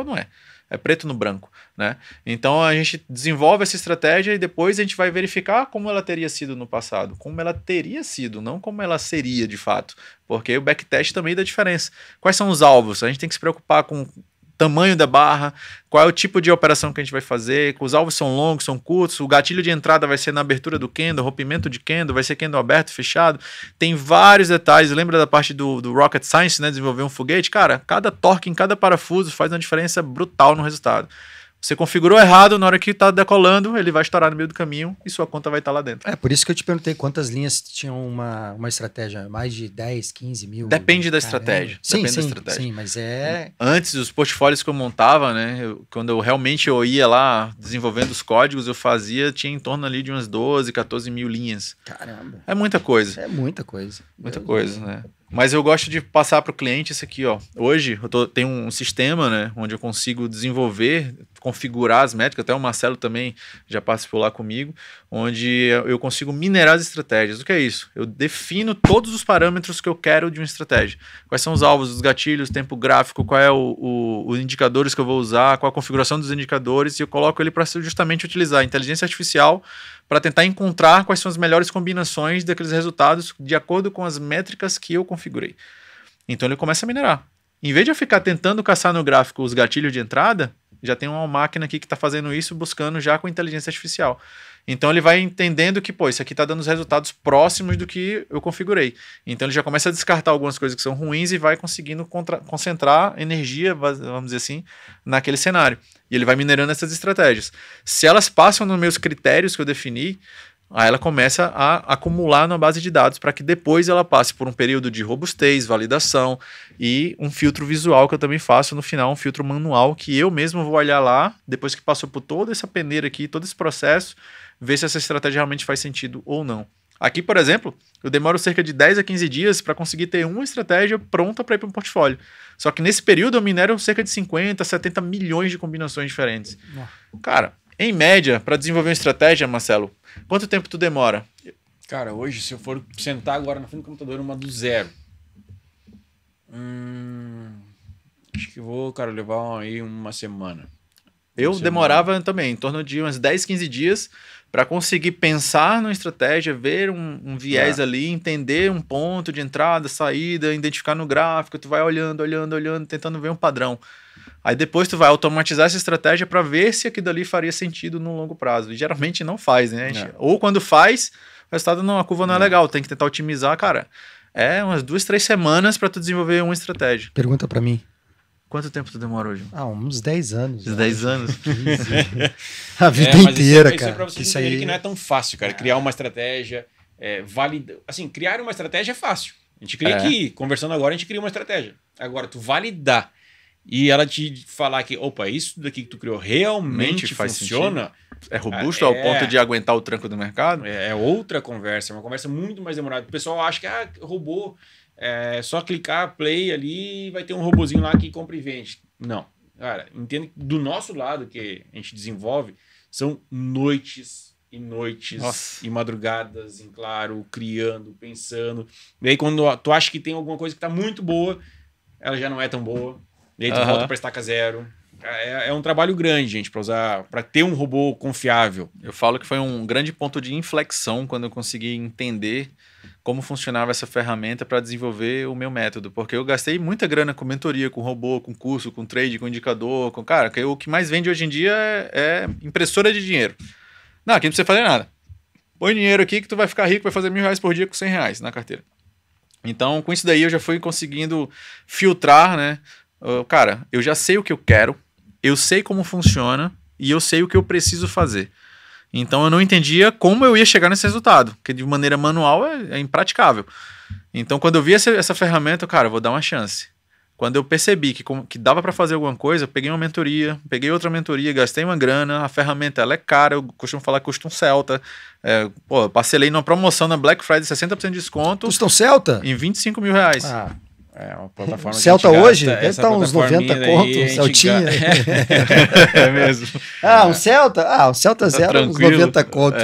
não é. É preto no branco, né? Então a gente desenvolve essa estratégia e depois a gente vai verificar como ela teria sido no passado. Como ela teria sido, não como ela seria de fato. Porque o backtest também dá diferença. Quais são os alvos? A gente tem que se preocupar com tamanho da barra, qual é o tipo de operação que a gente vai fazer, os alvos são longos, são curtos, o gatilho de entrada vai ser na abertura do candle, rompimento de candle, vai ser candle aberto, fechado. Tem vários detalhes. Lembra da parte do Rocket Science, né? Desenvolver um foguete? Cara, cada torque em cada parafuso faz uma diferença brutal no resultado. Você configurou errado, na hora que está decolando, ele vai estourar no meio do caminho e sua conta vai estar lá dentro. É por isso que eu te perguntei quantas linhas tinham uma estratégia, mais de 10, 15 mil? Depende da estratégia. Sim, Depende sim, da estratégia. sim, mas é... Antes, os portfólios que eu montava, né, quando eu realmente ia lá desenvolvendo os códigos, tinha em torno ali de umas 12, 14 mil linhas. Caramba. É muita coisa. É muita coisa. Muita coisa, né? Mas eu gosto de passar para o cliente isso aqui, ó. Hoje eu tenho um sistema, né, onde eu consigo desenvolver, configurar as métricas, até o Marcelo também já participou lá comigo, onde eu consigo minerar as estratégias. O que é isso? Eu defino todos os parâmetros que eu quero de uma estratégia. Quais são os alvos, os gatilhos, tempo gráfico, qual é os indicadores que eu vou usar, qual a configuração dos indicadores, e eu coloco ele para justamente utilizar a inteligência artificial para tentar encontrar quais são as melhores combinações daqueles resultados de acordo com as métricas que eu configurei. Então ele começa a minerar. Em vez de eu ficar tentando caçar no gráfico os gatilhos de entrada, já tem uma máquina aqui que está fazendo isso, buscando já com inteligência artificial. Então ele vai entendendo que, isso aqui está dando os resultados próximos do que eu configurei. Então ele já começa a descartar algumas coisas que são ruins e vai conseguindo concentrar energia, vamos dizer assim, naquele cenário. E ele vai minerando essas estratégias. Se elas passam nos meus critérios que eu defini, aí ela começa a acumular na base de dados para que depois ela passe por um período de robustez, validação e um filtro visual que eu também faço no final, um filtro manual que eu mesmo vou olhar lá, depois que passou por toda essa peneira aqui, todo esse processo, ver se essa estratégia realmente faz sentido ou não. Aqui, por exemplo, eu demoro cerca de 10 a 15 dias para conseguir ter uma estratégia pronta para ir para um portfólio. Só que nesse período eu minero cerca de 50, 70 milhões de combinações diferentes. Cara, em média, para desenvolver uma estratégia, Marcelo, quanto tempo tu demora? Cara, hoje, se eu for sentar agora na frente do computador, uma do zero. Acho que vou, cara, levar aí uma semana. Eu demorava também, em torno de umas 10, 15 dias para conseguir pensar numa estratégia, ver um viés ali, entender um ponto de entrada, saída, identificar no gráfico, tu vai olhando, tentando ver um padrão. Aí depois tu vai automatizar essa estratégia para ver se aquilo ali faria sentido no longo prazo. E geralmente não faz, né? Ou quando faz, o resultado a curva não é legal, tem que tentar otimizar, cara. É umas 2, 3 semanas para tu desenvolver uma estratégia. Pergunta para mim. Quanto tempo tu demora hoje? Uns 10 anos. Uns 10 anos? A vida inteira, cara. Isso é pra você entender que não é tão fácil, cara. Criar uma estratégia, assim, criar uma estratégia é fácil. A gente cria aqui, conversando agora, a gente cria uma estratégia. Agora, tu validar e ela te falar que, isso daqui que tu criou realmente funciona... É robusto ao ponto de aguentar o tranco do mercado? É outra conversa, é uma conversa muito mais demorada. O pessoal acha que, robô... É só clicar play ali e vai ter um robozinho lá que compra e vende. Não. Cara, entenda que do nosso lado que a gente desenvolve são noites e noites e madrugadas em claro, criando, pensando. E aí quando tu acha que tem alguma coisa que tá muito boa, ela já não é tão boa. E aí tu volta pra estaca zero. É um trabalho grande, gente, para ter um robô confiável. Eu falo que foi um grande ponto de inflexão quando eu consegui entender como funcionava essa ferramenta para desenvolver o meu método. Porque eu gastei muita grana com mentoria, com robô, com curso, com trade, com indicador. Cara, o que mais vende hoje em dia é impressora de dinheiro. Não, aqui não precisa fazer nada. Põe dinheiro aqui que tu vai ficar rico, vai fazer R$1.000 por dia com R$100 na carteira. Então, com isso daí, eu já fui conseguindo filtrar, né? Cara, eu já sei o que eu quero, eu sei como funciona e eu sei o que eu preciso fazer. Então eu não entendia como eu ia chegar nesse resultado, porque de maneira manual é impraticável. Então quando eu vi essa ferramenta, cara, eu vou dar uma chance. Quando eu percebi que dava para fazer alguma coisa, eu peguei uma mentoria, peguei outra mentoria, gastei uma grana, a ferramenta ela é cara, eu costumo falar que custa um Celta. Eu parcelei numa promoção na Black Friday, 60% de desconto. Custa um Celta? Em R$25 mil. É uma plataforma Celta hoje deve estar uns 90 conto, um Celtinha. É mesmo. Um Celta? Um Celta zero, tranquilo. Uns 90 conto.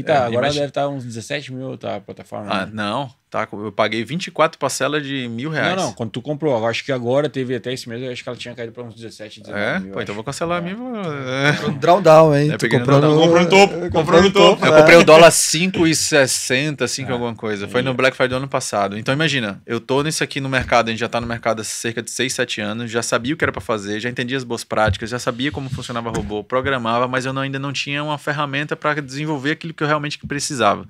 Agora deve estar uns 17 mil a plataforma. Não. Tá? Eu paguei 24 parcelas de R$1.000. Não, quando tu comprou, eu acho que agora teve até esse mês, eu acho que ela tinha caído para uns 17, 19 mil. Pô, então eu vou cancelar a minha. Comprou um drawdown, hein? Tu comprou no topo. Comprou no topo. Eu comprei o dólar 5,60, assim, que alguma coisa. Foi no Black Friday do ano passado. Então imagina, eu tô nisso aqui no mercado, a gente já tá no mercado há cerca de 6, 7 anos, já sabia o que era pra fazer, já entendia as boas práticas, já sabia como funcionava robô, programava, mas eu ainda não tinha uma ferramenta para desenvolver aquilo que eu realmente precisava.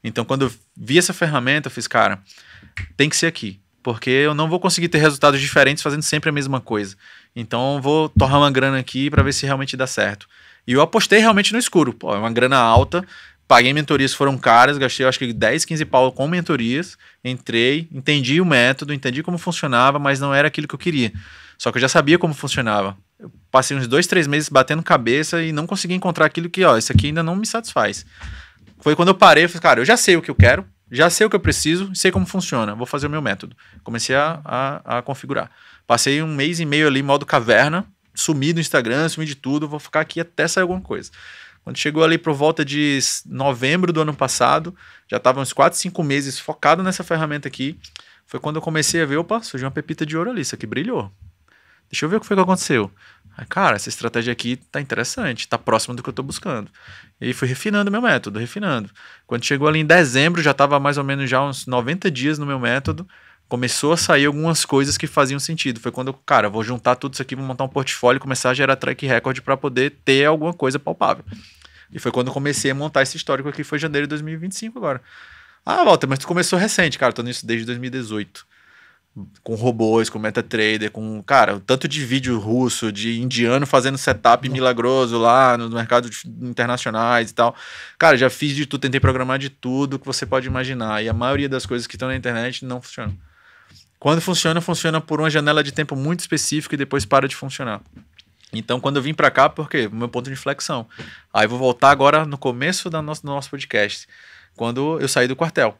Então quando eu vi essa ferramenta, eu fiz, cara, tem que ser aqui, porque eu não vou conseguir ter resultados diferentes fazendo sempre a mesma coisa. Então eu vou torrar uma grana aqui para ver se realmente dá certo. E eu apostei realmente no escuro. Pô, é uma grana alta, paguei mentorias, foram caras, gastei acho que 10, 15 pau com mentorias, entrei, entendi o método, entendi como funcionava, mas não era aquilo que eu queria. Só que eu já sabia como funcionava. Eu passei uns 2, 3 meses batendo cabeça e não consegui encontrar aquilo que, isso aqui ainda não me satisfaz. Foi quando eu parei e falei, cara, eu já sei o que eu quero, já sei o que eu preciso, sei como funciona, vou fazer o meu método. Comecei a configurar. Passei 1 mês e meio ali, modo caverna, sumi do Instagram, sumi de tudo, vou ficar aqui até sair alguma coisa. Quando chegou ali por volta de novembro do ano passado, já estava uns 4, 5 meses focado nessa ferramenta aqui, foi quando eu comecei a ver, opa, surgiu uma pepita de ouro ali, isso aqui brilhou. Deixa eu ver o que foi que aconteceu. Aí, cara, essa estratégia aqui tá interessante, tá próximo do que eu tô buscando. E aí fui refinando meu método, refinando. Quando chegou ali em dezembro, já tava mais ou menos já uns 90 dias no meu método, começou a sair algumas coisas que faziam sentido. Foi quando eu, cara, vou juntar tudo isso aqui, vou montar um portfólio e começar a gerar track record para poder ter alguma coisa palpável. E foi quando eu comecei a montar esse histórico aqui, foi janeiro de 2025 agora. Ah, Walter, mas tu começou recente, cara, tô nisso desde 2018. Com robôs, com MetaTrader, com, cara, o tanto de vídeo russo, de indiano fazendo setup milagroso lá nos mercados internacionais e tal. Cara, já fiz de tudo, tentei programar de tudo que você pode imaginar. E a maioria das coisas que estão na internet não funcionam. Quando funciona, funciona por uma janela de tempo muito específica e depois para de funcionar. Então, quando eu vim pra cá, por quê? Meu ponto de inflexão. Aí vou voltar agora no começo do nosso podcast, quando eu saí do quartel.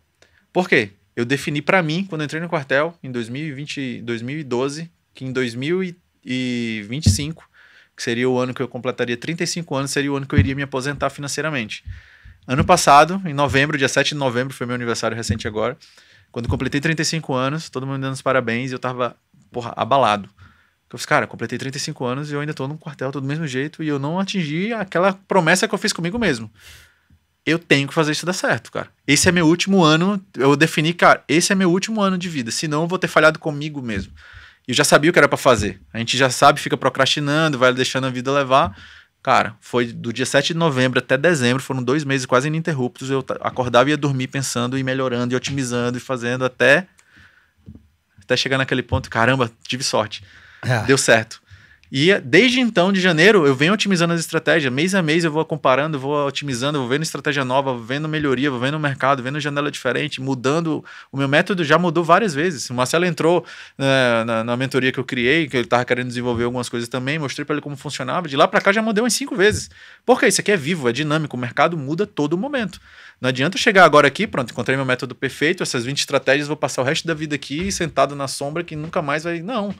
Por quê? Eu defini pra mim, quando eu entrei no quartel, em 2012, que em 2025, que seria o ano que eu completaria 35 anos, seria o ano que eu iria me aposentar financeiramente. Ano passado, em novembro, dia 7 de novembro, foi meu aniversário recente agora, quando eu completei 35 anos, todo mundo me dando os parabéns, e eu tava, abalado. Eu falei, cara, completei 35 anos e eu ainda tô no quartel, tô do mesmo jeito, e eu não atingi aquela promessa que eu fiz comigo mesmo. Eu tenho que fazer isso dar certo, cara. Esse é meu último ano, eu defini, cara, esse é meu último ano de vida, senão eu vou ter falhado comigo mesmo. E eu já sabia o que era pra fazer. A gente já sabe, fica procrastinando, vai deixando a vida levar. Cara, foi do dia 7 de novembro até dezembro, foram 2 meses quase ininterruptos, eu acordava e ia dormir pensando e melhorando e otimizando e fazendo até chegar naquele ponto, caramba, tive sorte. Deu certo. E desde então, de janeiro, eu venho otimizando as estratégias. Mês a mês eu vou comparando, vou otimizando, vou vendo estratégia nova, vou vendo melhoria, vou vendo o mercado, vendo janela diferente, mudando. O meu método já mudou várias vezes. O Marcelo entrou na mentoria que eu criei, que ele estava querendo desenvolver algumas coisas também, mostrei para ele como funcionava. De lá para cá já mudei umas 5 vezes. Porque isso aqui é vivo, é dinâmico, o mercado muda todo momento. Não adianta chegar agora aqui, pronto, encontrei meu método perfeito, essas 20 estratégias, vou passar o resto da vida aqui sentado na sombra que nunca mais vai... Não.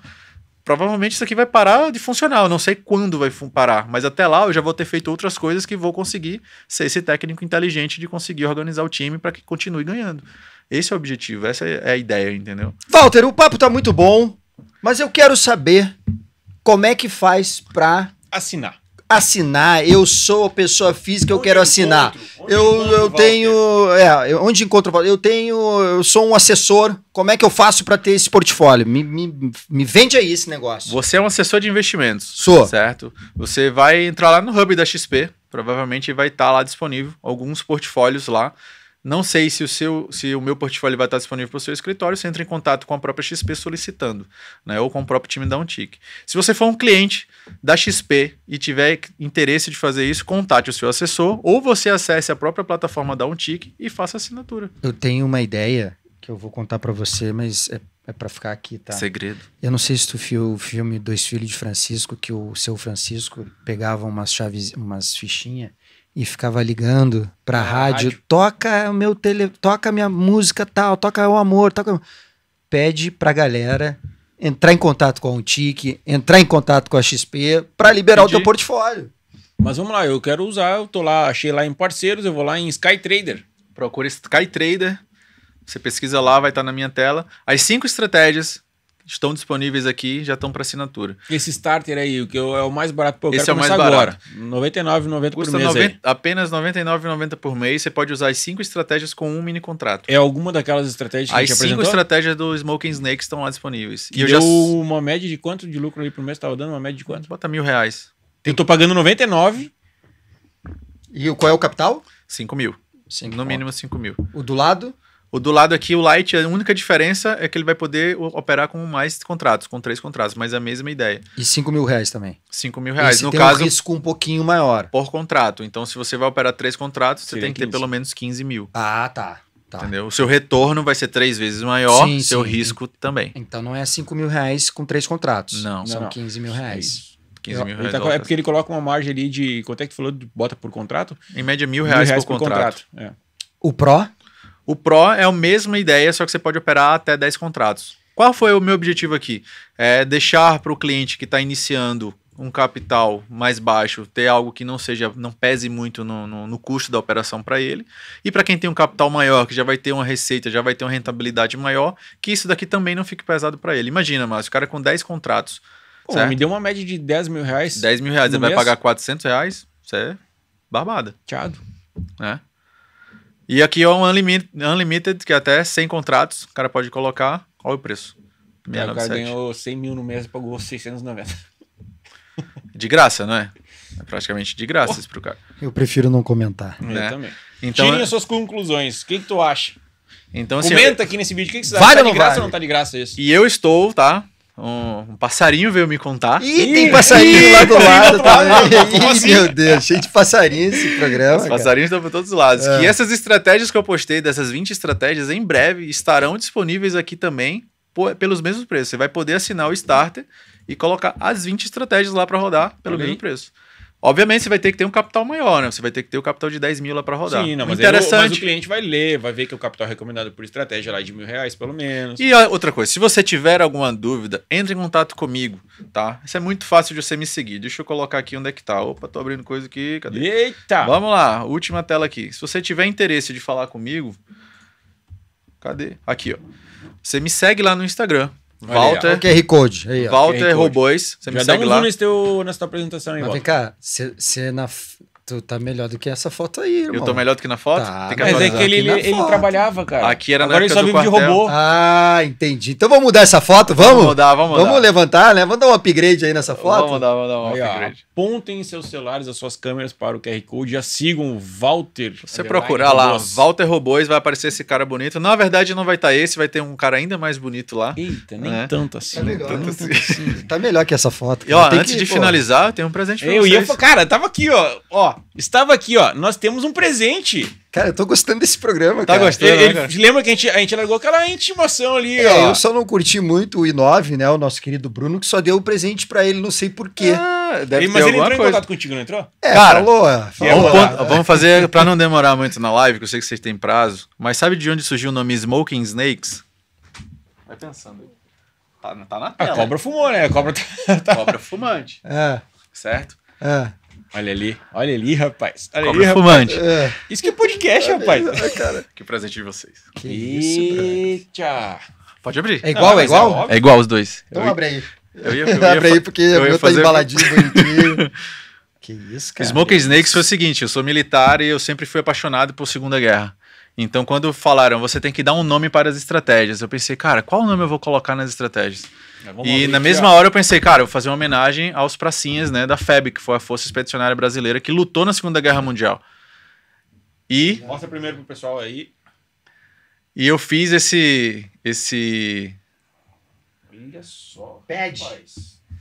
Provavelmente isso aqui vai parar de funcionar, eu não sei quando vai parar, mas até lá eu já vou ter feito outras coisas que vou conseguir ser esse técnico inteligente de conseguir organizar o time para que continue ganhando. Esse é o objetivo, essa é a ideia, entendeu? Walter, o papo tá muito bom, mas eu quero saber como é que faz para assinar. Eu sou pessoa física, eu quero assinar. Eu tenho, onde encontro? Eu sou um assessor. Como é que eu faço para ter esse portfólio? Me vende aí esse negócio. Você é um assessor de investimentos. Sou. Certo? Você vai entrar lá no hub da XP, provavelmente vai estar lá disponível alguns portfólios lá. Não sei se o meu portfólio vai estar disponível para o seu escritório, você entra em contato com a própria XP solicitando, né, ou com o próprio time da Untic. Se você for um cliente da XP e tiver interesse de fazer isso, contate o seu assessor ou você acesse a própria plataforma da Untic e faça a assinatura. Eu tenho uma ideia que eu vou contar para você, mas é para ficar aqui, tá? Segredo. Eu não sei se tu viu o filme Dois Filhos de Francisco, que o seu Francisco pegava umas chaves, umas fichinhas e ficava ligando pra rádio. Toca toca minha música tal, toca o amor, pede pra galera entrar em contato com a Untic, entrar em contato com a XP pra liberar o teu portfólio. Mas vamos lá, eu quero usar, eu tô lá, achei lá em parceiros, eu vou lá em SkyTrader. Procura SkyTrader. Você pesquisa lá, vai estar na minha tela. As 5 estratégias estão disponíveis aqui, já estão para assinatura. Esse starter aí, o que é o mais barato, pô, eu Esse quero é o mais começar barato. agora. R$ 99,90 por Custa mês aí. apenas R$ 99,90 por mês. Você pode usar as 5 estratégias com um mini contrato. É alguma daquelas estratégias que a As gente 5 apresentou? estratégias do Smoking Snake estão lá disponíveis. E eu deu uma média de quanto de lucro ali por mês? Tava dando uma média de quanto? Bota R$1.000. Eu tô pagando 99. E qual é o capital? 5 mil. No mínimo 5 mil. O do lado? O do lado aqui, o Lite, a única diferença é que ele vai poder operar com mais contratos, com 3 contratos, mas a mesma ideia. E R$5.000 também. R$5.000. Esse No tem caso, um risco um pouquinho maior. por contrato. Então, se você vai operar 3 contratos, você Seria tem que ter 15. pelo menos 15 mil. Ah, tá. Entendeu? O seu retorno vai ser 3 vezes maior, Sim, seu sim. risco também. Então não é R$5.000 com 3 contratos. Não. São Não. R$15.000. Isso. 15 mil Ele reais. tá, é porque ele coloca uma margem ali de... Quanto é que tu falou? Bota por contrato? Em média, R$1.000 R$1.000 por contrato. É. O Pro? O Pro é a mesma ideia, só que você pode operar até 10 contratos. Qual foi o meu objetivo aqui? É deixar para o cliente que está iniciando um capital mais baixo, ter algo que não pese muito no custo da operação para ele. E para quem tem um capital maior, que já vai ter uma receita, já vai ter uma rentabilidade maior, que isso daqui também não fique pesado para ele. Imagina, Márcio, o cara com 10 contratos. Pô, certo? me deu uma média de R$10.000. R$10.000, ele vai pagar R$400, isso é barbada. Tchado. Né? E aqui é um Unlimited, que é até 100 contratos, o cara pode colocar. Olha o preço. O cara 697. ganhou 100 mil no mês e pagou 690. De graça, não é? É praticamente de graça isso pro cara. Eu prefiro não comentar. Né? Eu também. Então, Tirem as suas conclusões. O que tu acha? então assim, Comenta aqui nesse vídeo. O que você Vale acha? Tá ou não de graça vale? ou não tá de graça isso? e eu estou, tá? Um passarinho veio me contar. Ih, tem passarinho lá do lado também. Como assim? Ih, meu Deus, cheio de passarinho esse programa. Os cara. passarinhos estão por todos os lados. É. E essas estratégias que eu postei, dessas 20 estratégias, em breve estarão disponíveis aqui também pelos mesmos preços. Você vai poder assinar o Starter e colocar as 20 estratégias lá para rodar pelo Olha aí. mesmo preço. Obviamente você vai ter que ter um capital maior, né? Você vai ter que ter o capital de 10 mil lá para rodar. Sim, não, mas, Interessante. mas o cliente vai ler, vai ver que o capital recomendado por estratégia lá é de R$1.000, pelo menos. E ó, outra coisa, se você tiver alguma dúvida, entre em contato comigo, tá? Isso é muito fácil de você me seguir. Deixa eu colocar aqui onde é que tá. Opa, tô abrindo coisa aqui. Cadê? Eita! Vamos lá, última tela aqui. Se você tiver interesse de falar comigo, cadê? Aqui, ó. Você me segue lá no Instagram. Olha aí, ó. Olha o QR Code. Aí, ó. Walter QR Code. Robôs. Você me Já dá segue um lá. zoom nessa tua apresentação aí, Mas vem Walter. cá, tu tá melhor do que essa foto aí, irmão. Eu tô melhor do que na foto? Tá, Tem que Mas é atualizar. que ele aqui na foto. trabalhava, cara. Aqui era na Agora ele época só do vive de quartel. robô. Ah, entendi. Então vamos mudar essa foto, vamos? Vamos mudar. levantar, né? Vamos dar um upgrade aí nessa foto? Vamos dar um Aí, ó, upgrade. apontem seus celulares, as suas câmeras para o QR Code. Já sigam o Walter. Você _ procurar lá, robôs. Walter Robôs, vai aparecer esse cara bonito. Na verdade, não vai estar esse, vai ter um cara ainda mais bonito lá. Eita, nem É. tanto assim. Tá melhor, tanto né? assim. Tá melhor que essa foto. E ó, cara. Tem antes que, de pô, finalizar, tem um presente pra Eu vocês. ia, cara, tava aqui, ó. Estava aqui, ó. Nós temos um presente. Cara, eu tô gostando desse programa, Tá cara. gostando? Cara. Lembra que a gente largou aquela intimação ali, É, ó. eu só não curti muito o I9, né? O nosso querido Bruno, que só deu o presente pra ele, não sei porquê. Ah, deve Mas ter ele alguma entrou em coisa. contato contigo, não entrou? cara, falou. Vamos fazer, pra não demorar muito na live, que eu sei que vocês têm prazo, mas sabe de onde surgiu o nome Smoking Snakes? Vai pensando aí. Tá na A tela. cobra fumou, né? A cobra tá... Cobra fumante, É, certo? é. Olha ali, rapaz. Olha Cobra ali, rapaz. fumante. É. Isso que é podcast, rapaz. Cara, Que presente de vocês. que isso, cara. Eita. Pode abrir. É igual, Não, é mas igual? óbvio. É igual os dois. Então abre aí. eu ia Abre aí, porque eu o ia meu tá fazer- embaladinho, bonitinho. Que isso, cara. Smoking Snakes foi o seguinte, eu sou militar e eu sempre fui apaixonado por Segunda Guerra. Então, quando falaram, você tem que dar um nome para as estratégias, eu pensei, cara, qual nome eu vou colocar nas estratégias? E na mesma hora eu pensei, cara, eu vou fazer uma homenagem aos pracinhas, né, da FEB, que foi a Força Expedicionária Brasileira, que lutou na Segunda Guerra Mundial. E Mostra primeiro pro pessoal aí. eu fiz esse Olha só. Pede.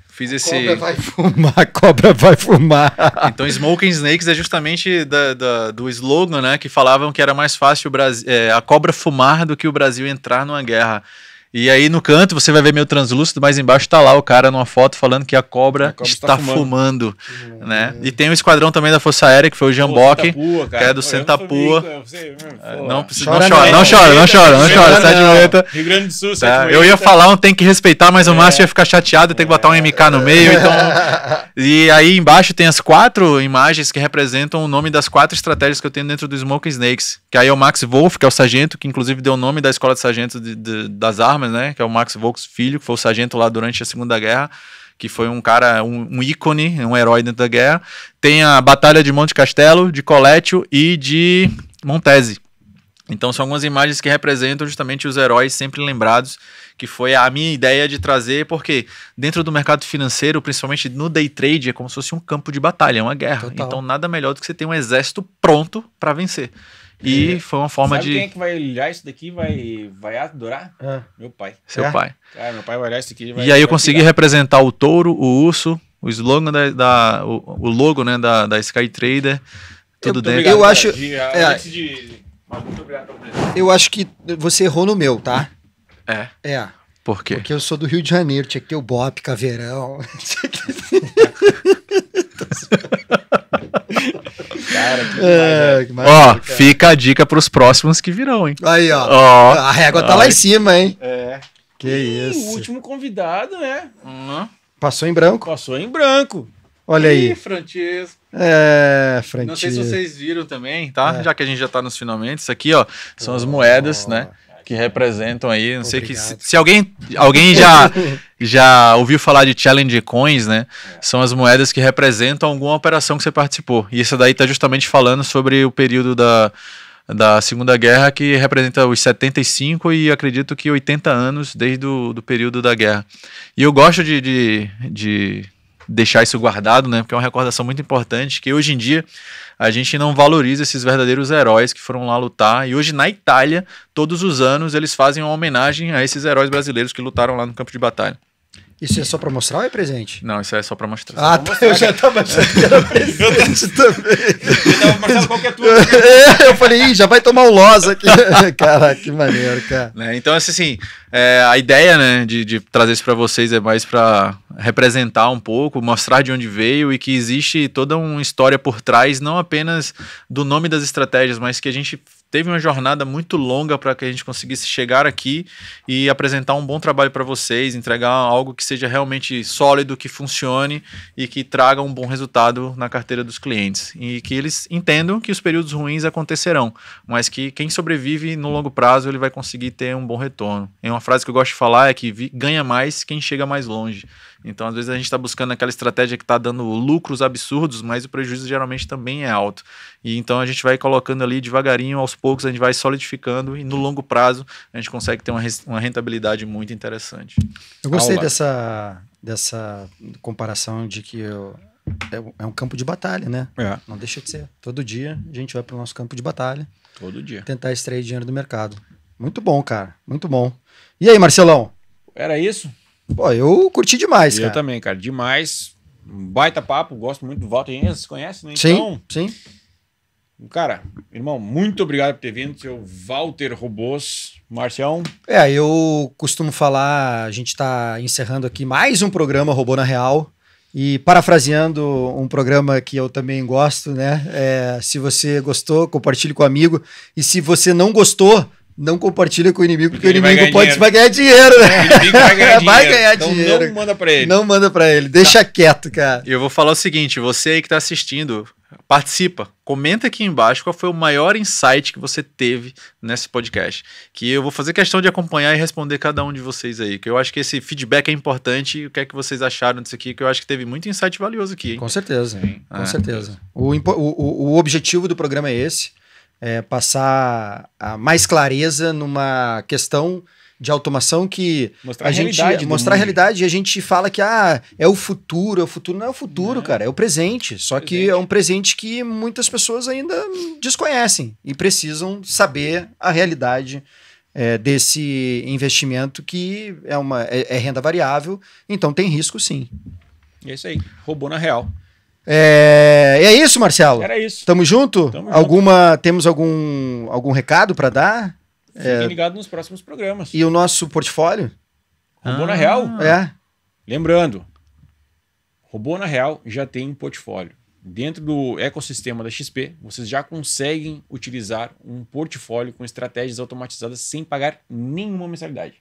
fiz Cobra esse vai fumar, cobra vai fumar. Então, Smoking Snakes é justamente do slogan, né? Que falavam que era mais fácil a cobra fumar do que o Brasil entrar numa guerra. E aí no canto você vai ver meio translúcido, mas embaixo tá lá o cara numa foto falando que a cobra está fumando, né? E tem o esquadrão também da Força Aérea, que foi o Jean Bock, que é do Sentapua. Não chora, sai de moeta. Rio Grande do Sul, eu ia falar um tem que respeitar, mas o Márcio ia ficar chateado, tem que botar um MK no meio, então... E aí embaixo tem as 4 imagens que representam o nome das 4 estratégias que eu tenho dentro do Smoking Snakes, que aí é o Max Wolf, que é o sargento, que inclusive deu o nome da escola de sargentos das armas, né? Que é o Max Wolf filho, que foi o sargento lá durante a Segunda Guerra, que foi um cara, um ícone, um herói dentro da guerra. Tem a Batalha de Monte Castelo, de Colétio e de Montese. Então são algumas imagens que representam justamente os heróis sempre lembrados, que foi a minha ideia de trazer, porque dentro do mercado financeiro, principalmente no day trade, é como se fosse um campo de batalha, é uma guerra. Total. Então nada melhor do que você ter um exército pronto para vencer. E foi uma forma Sabe quem é que vai olhar isso daqui e vai adorar? Meu pai. Seu pai. Cara, meu pai vai olhar isso aqui e aí eu consegui representar o touro, o urso, o slogan o logo, né, da Sky Trader, tudo dentro. Obrigado, eu acho... Eu acho que você errou no meu, tá? É. Por quê? Porque eu sou do Rio de Janeiro, tinha que ter o Bop, Caveirão. Cara, que ó, fica a dica pros próximos que virão, hein? Aí, ó. A régua tá lá em cima, hein? Que isso. O último convidado, né? Passou em branco. Olha aí. Francesco. Francesco. Não sei se vocês viram também, tá? Já que a gente já tá nos finalmente. Isso aqui, ó, são as moedas, né? Que representam aí, não sei que se alguém já ouviu falar de Challenge Coins, né? São as moedas que representam alguma operação que você participou. E isso daí tá justamente falando sobre o período da Segunda Guerra, que representa os 75 e acredito que 80 anos desde o período da guerra. E eu gosto de deixar isso guardado, né? Porque é uma recordação muito importante, que hoje em dia a gente não valoriza esses verdadeiros heróis que foram lá lutar. E hoje na Itália, todos os anos, eles fazem uma homenagem a esses heróis brasileiros que lutaram lá no campo de batalha. Isso é só pra mostrar ou é presente? Não, isso é só pra mostrar. Ah, tá, eu já tava achando que era presente também. Eu tava mostrando qualquer tudo. Eu falei, já vai tomar um loss aqui. Caraca, que maneiro, cara. Então, assim, a ideia, né, de trazer isso pra vocês é mais pra representar um pouco, mostrar de onde veio e que existe toda uma história por trás, não apenas do nome das estratégias, mas que a gente teve uma jornada muito longa para que a gente conseguisse chegar aqui e apresentar um bom trabalho para vocês, entregar algo que seja realmente sólido, que funcione e que traga um bom resultado na carteira dos clientes. E que eles entendam que os períodos ruins acontecerão, mas que quem sobrevive no longo prazo ele vai conseguir ter um bom retorno. E uma frase que eu gosto de falar é que ganha mais quem chega mais longe. Então, às vezes, a gente está buscando aquela estratégia que está dando lucros absurdos, mas o prejuízo geralmente também é alto. E então a gente vai colocando ali devagarinho, aos poucos, a gente vai solidificando e no longo prazo a gente consegue ter uma rentabilidade muito interessante. Eu gostei dessa comparação de que é um campo de batalha, né? Não deixa de ser. Todo dia a gente vai para o nosso campo de batalha. Todo dia. Tentar extrair dinheiro do mercado. Muito bom, cara. Muito bom. E aí, Marcelão? Era isso? Pô, eu curti demais, cara. Eu também, cara. Demais. Um baita papo. Gosto muito do Walter Enza. Vocês conhecem, né? Então, sim. Cara, irmão, muito obrigado por ter vindo. Seu Walter Robôs. Marcião. Eu costumo falar, a gente tá encerrando aqui mais um programa Robô na Real. E parafraseando um programa que eu também gosto, né? Se você gostou, compartilhe com o amigo. E se você não gostou, não compartilha com o inimigo, porque o inimigo vai ganhar dinheiro, né? O inimigo vai ganhar dinheiro. Então não manda pra ele. Não manda pra ele, deixa quieto, cara. Eu vou falar o seguinte, você aí que tá assistindo, participa, comenta aqui embaixo qual foi o maior insight que você teve nesse podcast, que eu vou fazer questão de acompanhar e responder cada um de vocês aí, que eu acho que esse feedback é importante. O que é que vocês acharam disso aqui, que eu acho que teve muito insight valioso aqui, hein? Com certeza, com certeza. O objetivo do programa é esse, passar mais clareza numa questão de automação que mostrar a realidade, e a gente fala que é o futuro, não é o futuro, cara, é o presente, só que é um presente que muitas pessoas ainda desconhecem e precisam saber a realidade desse investimento, que é renda variável, então tem risco sim. É isso aí, Robô na Real. É isso, Marcelo? Era isso. Tamo junto? Temos algum recado para dar? Fiquem ligados nos próximos programas. E o nosso portfólio? Robô na Real? É. Lembrando, Robô na Real já tem um portfólio. Dentro do ecossistema da XP, vocês já conseguem utilizar um portfólio com estratégias automatizadas sem pagar nenhuma mensalidade.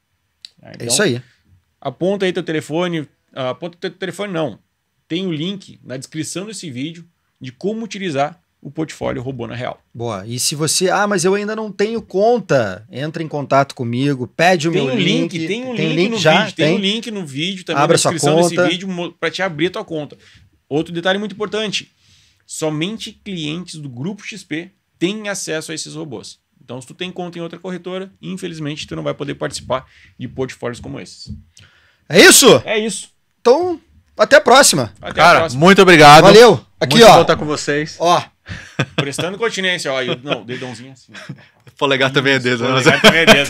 Então, é isso aí. Aponta aí teu telefone. Aponta teu telefone não. Tem o link na descrição desse vídeo de como utilizar o portfólio Robô na Real. Boa. E se você... mas eu ainda não tenho conta. Entra em contato comigo, pede o meu link. Tem um link no vídeo. Tem um link no vídeo também Abra na descrição sua desse conta. vídeo para te abrir a tua conta. Outro detalhe muito importante. Somente clientes do Grupo XP têm acesso a esses robôs. Então, se tu tem conta em outra corretora, infelizmente, tu não vai poder participar de portfólios como esses. É isso? É isso. Então, até a próxima. Até a próxima. Muito obrigado. Valeu. Aqui, muito ó. bom estar com vocês. Ó. Prestando continência, ó. Não, dedãozinho assim. Polegar também é dedo. Polegar também é dedo.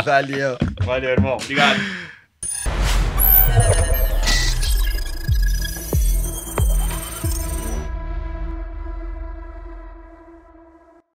Valeu. Valeu, irmão. Obrigado.